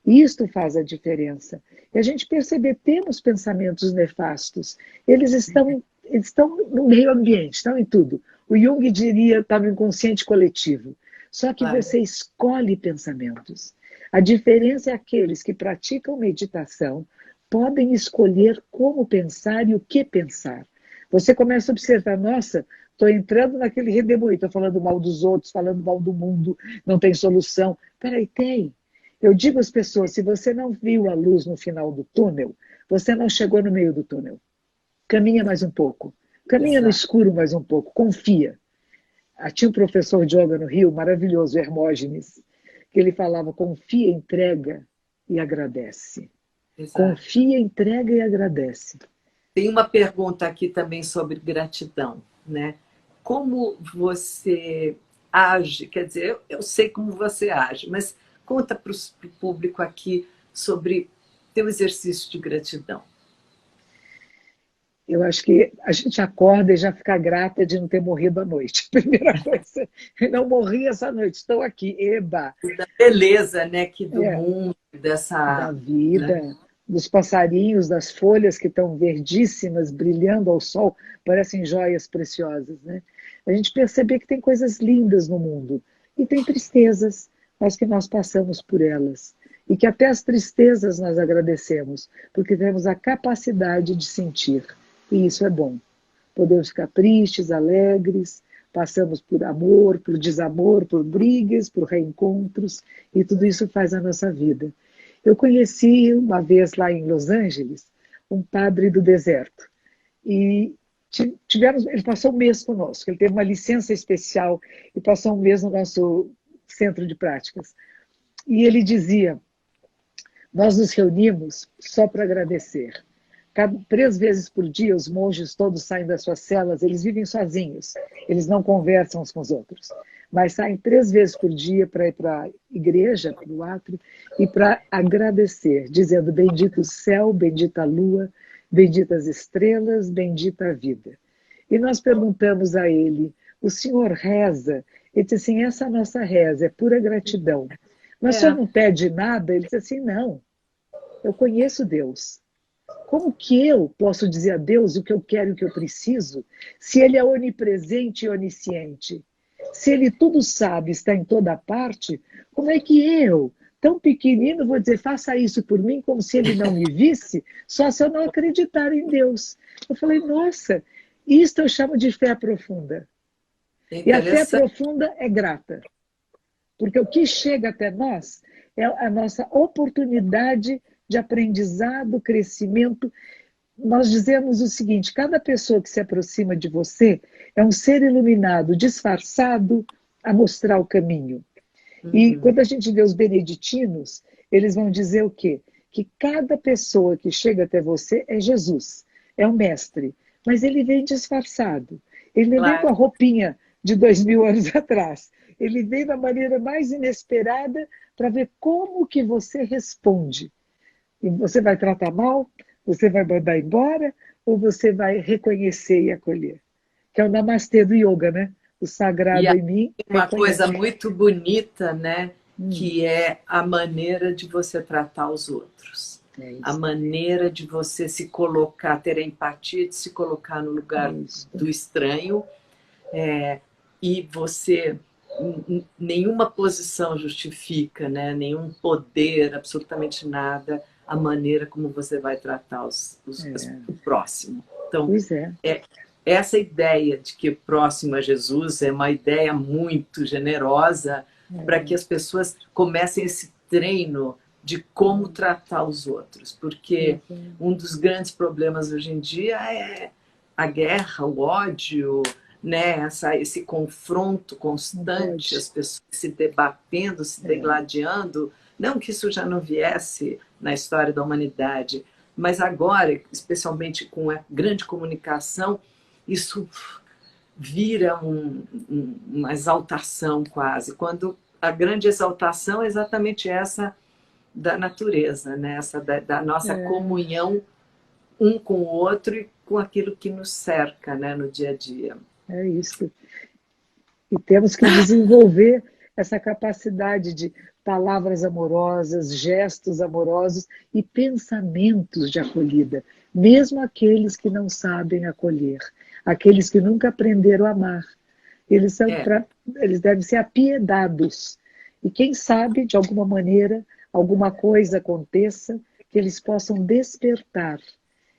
Isto faz a diferença. E a gente perceber, temos pensamentos nefastos. Eles estão no meio ambiente, estão em tudo. O Jung diria, está no inconsciente coletivo. Só que Claro. você escolhe pensamentos. A diferença é aqueles que praticam meditação podem escolher como pensar e o que pensar. Você começa a observar, nossa, estou entrando naquele redemoinho, estou falando mal dos outros, falando mal do mundo, não tem solução. Peraí, tem. Eu digo às pessoas, se você não viu a luz no final do túnel, você não chegou no meio do túnel. Caminha mais um pouco. Caminha no Exato. escuro mais um pouco. Confia. Tinha um professor de yoga no Rio, maravilhoso, Hermógenes, que ele falava, confia, entrega e agradece. Exato. Confia, entrega e agradece. Tem uma pergunta aqui também sobre gratidão, né? Como você age? Quer dizer, eu sei como você age, mas conta para o público aqui sobre teu exercício de gratidão. Eu acho que a gente acorda e já fica grata de não ter morrido à noite. Primeira coisa, não morri essa noite, estou aqui, eba. Da beleza, né, que do É, mundo, da dessa, né? vida, dos passarinhos, das folhas que estão verdíssimas, brilhando ao sol, parecem joias preciosas, né? A gente perceber que tem coisas lindas no mundo e tem tristezas, mas que nós passamos por elas. E que até as tristezas nós agradecemos, porque temos a capacidade de sentir. E isso é bom. Podemos ficar tristes, alegres, passamos por amor, por desamor, por brigas, por reencontros, e tudo isso faz a nossa vida. Eu conheci uma vez lá em Los Angeles um padre do deserto e ele passou um mês conosco, ele teve uma licença especial e passou um mês no nosso centro de práticas. E ele dizia: nós nos reunimos só para agradecer. 3 vezes por dia, os monges todos saem das suas celas, eles vivem sozinhos, eles não conversam uns com os outros, mas saem 3 vezes por dia para ir para a igreja, para o átrio, e para agradecer, dizendo: bendito o céu, bendita a lua, benditas estrelas, bendita a vida. E nós perguntamos a ele: o senhor reza? Ele disse assim: essa nossa reza é pura gratidão. Mas o senhor É, não pede nada? Ele disse assim: não, eu conheço Deus. Como que eu posso dizer a Deus o que eu quero e o que eu preciso, se Ele é onipresente e onisciente? Se Ele tudo sabe, está em toda parte, como é que eu, tão pequenino, vou dizer, faça isso por mim, como se Ele não me visse, só se eu não acreditar em Deus? Eu falei, nossa, isto eu chamo de fé profunda. é E a fé interessante. profunda é grata. Porque o que chega até nós é a nossa oportunidade de aprendizado, crescimento. Nós dizemos o seguinte: cada pessoa que se aproxima de você é um ser iluminado, disfarçado a mostrar o caminho. E Uhum. quando a gente vê os beneditinos, eles vão dizer o quê? Que cada pessoa que chega até você é Jesus, é o mestre, mas ele vem disfarçado. Ele não vem com Claro. a roupinha de 2000 anos atrás. Ele vem da maneira mais inesperada para ver como que você responde. E você vai tratar mal? Você vai mandar embora? Ou você vai reconhecer e acolher? Que é o namastê do yoga, né? O E sagrado aí em mim tem uma coisa reconhece. muito bonita, né? Hum, Que é a maneira de você tratar os outros. é A isso. maneira de você se colocar, ter a empatia de se colocar no É lugar isso. do estranho, e você nenhuma posição justifica, né? Nenhum poder, absolutamente nada, a maneira como você vai tratar É. o próximo. Então, Pois é. é, essa ideia de que próximo a Jesus é uma ideia muito generosa para que É, as pessoas comecem esse treino de como tratar os outros, porque pois é. um dos grandes problemas hoje em dia é a guerra, o ódio, né? Esse confronto Não constante, pode. as pessoas se debatendo, se É, degladiando. Não que isso já não viesse na história da humanidade, mas agora, especialmente com a grande comunicação, isso vira uma exaltação quase, quando a grande exaltação é exatamente essa da natureza, né? Essa da nossa é, comunhão um com o outro e com aquilo que nos cerca, né, no dia a dia. é isso. E temos que desenvolver essa capacidade de palavras amorosas, gestos amorosos e pensamentos de acolhida, mesmo aqueles que não sabem acolher, aqueles que nunca aprenderam a amar. Eles, É, eles devem ser apiedados. E quem sabe, de alguma maneira, alguma coisa aconteça que eles possam despertar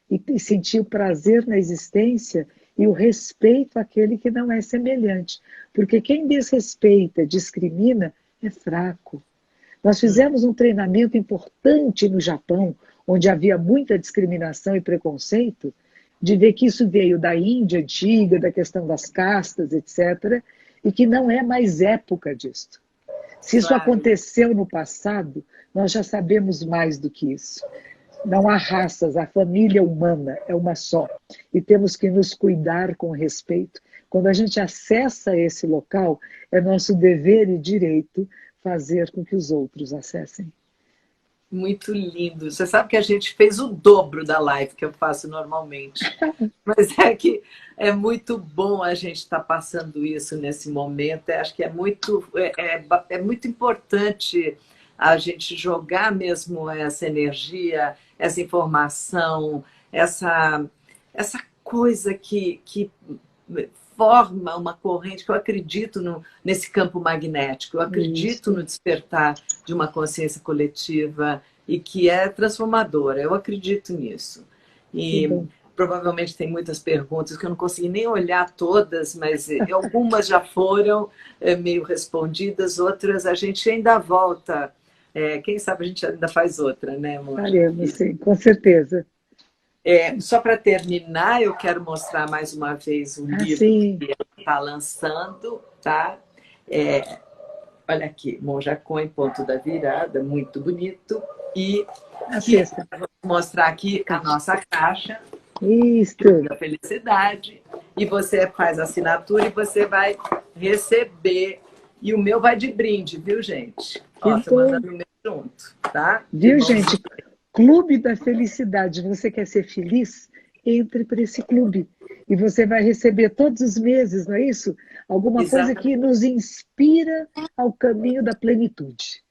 e sentir o prazer na existência e o respeito àquele que não é semelhante. Porque quem desrespeita, discrimina, é fraco. Nós fizemos um treinamento importante no Japão, onde havia muita discriminação e preconceito, de ver que isso veio da Índia antiga, da questão das castas, etc., e que não é mais época disso. Se isso claro. aconteceu no passado, nós já sabemos mais do que isso. Não há raças, a família humana é uma só. E temos que nos cuidar com respeito. Quando a gente acessa esse local, é nosso dever e direito fazer com que os outros acessem. Muito lindo. Você sabe que a gente fez o dobro da live que eu faço normalmente. Mas é que é muito bom a gente estar passando isso nesse momento. Eu acho que é muito importante a gente jogar mesmo essa energia, essa informação, essa coisa que forma uma corrente, que eu acredito nesse campo magnético, eu acredito Isso. no despertar de uma consciência coletiva e que é transformadora, eu acredito nisso. Que E bom. provavelmente tem muitas perguntas que eu não consegui nem olhar todas, mas algumas já foram meio respondidas, outras a gente ainda volta. Quem sabe a gente ainda faz outra, né, Monja? Faremos, sim, com certeza. Só para terminar, eu quero mostrar mais uma vez o Ah, livro sim, que ela está lançando, tá? É, olha aqui, Monja Coen, Ponto da Virada, muito bonito. E a que sexta. vou mostrar aqui a Caixa. nossa caixa Isto. da felicidade. E você faz a assinatura e você vai receber. E o meu vai de brinde, viu, gente? Que Ó, tô bom. mandando o meu junto, tá? De Viu, mãozinha. gente? Clube da Felicidade. Você quer ser feliz? Entre para esse clube. E você vai receber todos os meses, não é isso? Alguma coisa que Exatamente. nos inspira ao caminho da plenitude.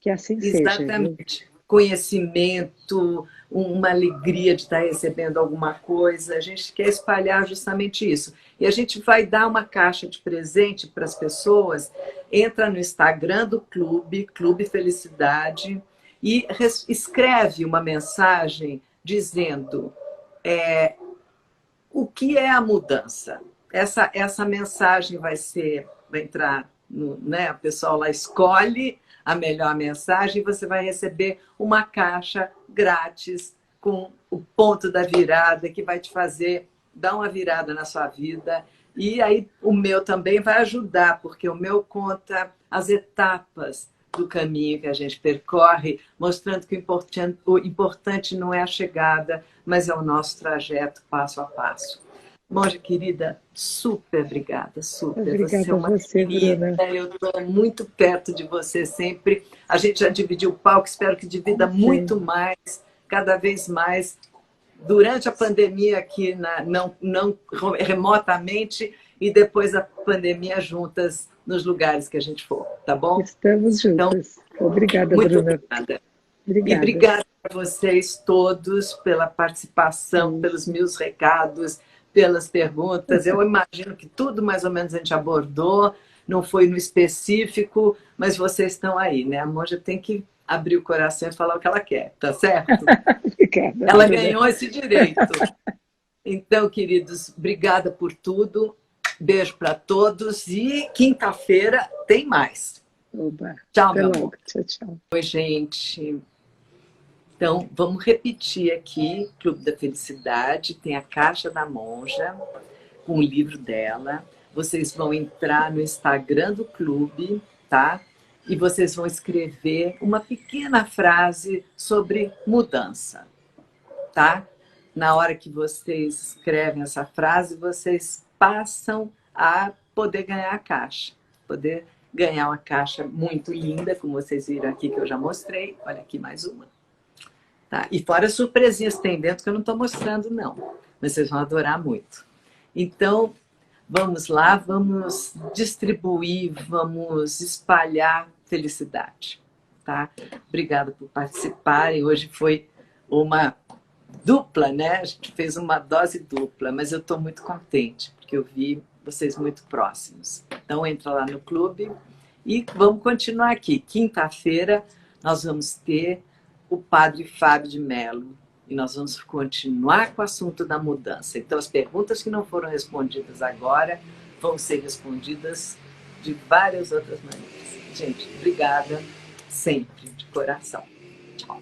Que assim seja, viu? Exatamente. Conhecimento, uma alegria de estar recebendo alguma coisa. A gente quer espalhar justamente isso. E a gente vai dar uma caixa de presente para as pessoas. Entra no Instagram do clube, Clube Felicidade, e escreve uma mensagem dizendo o que é a mudança. Essa mensagem vai entrar no, né? A pessoa lá escolhe a melhor mensagem e você vai receber uma caixa grátis com o ponto da virada que vai te fazer dar uma virada na sua vida. E aí o meu também vai ajudar, porque o meu conta as etapas do caminho que a gente percorre, mostrando que o importante não é a chegada, mas é o nosso trajeto passo a passo. Monja querida, super obrigada, super. Você é Obrigada a uma você, querida, Bruna. eu estou muito perto de você sempre. A gente já dividiu o palco, espero que divida Sim. muito mais, cada vez mais, durante a pandemia aqui, não remotamente, e depois da pandemia juntas nos lugares que a gente for, tá bom? Estamos Então, juntas. Obrigada, muito Bruna. obrigada. E Obrigada. obrigada a vocês todos pela participação, pelos Isso. meus recados, pelas perguntas. Eu imagino que tudo mais ou menos a gente abordou, não foi no específico, mas vocês estão aí, né? A Monja tem que abrir o coração e falar o que ela quer, tá certo? Obrigada, Ela Bruna. ganhou esse direito. Então, queridos, obrigada por tudo. Beijo para todos e quinta-feira tem mais. Oba. Tchau, Até meu amor. logo. Tchau, tchau. Oi, gente. Então, vamos repetir aqui, Clube da Felicidade, tem a Caixa da Monja, com o livro dela. Vocês vão entrar no Instagram do clube, tá? E vocês vão escrever uma pequena frase sobre mudança, tá? Na hora que vocês escrevem essa frase, vocês passam a poder ganhar a caixa. Poder ganhar uma caixa muito linda, como vocês viram aqui que eu já mostrei. Olha aqui mais uma. Tá? E fora as surpresinhas que tem dentro que eu não estou mostrando, não. Mas vocês vão adorar muito. Então, vamos lá, vamos distribuir, vamos espalhar felicidade. Tá? Obrigada por participarem. Hoje foi uma dupla, né? A gente fez uma dose dupla, mas eu estou muito contente, porque eu vi vocês muito próximos. Então, entra lá no clube e vamos continuar aqui. Quinta-feira, nós vamos ter o Padre Fábio de Mello e nós vamos continuar com o assunto da mudança. Então, as perguntas que não foram respondidas agora vão ser respondidas de várias outras maneiras. Gente, obrigada sempre, de coração. Tchau.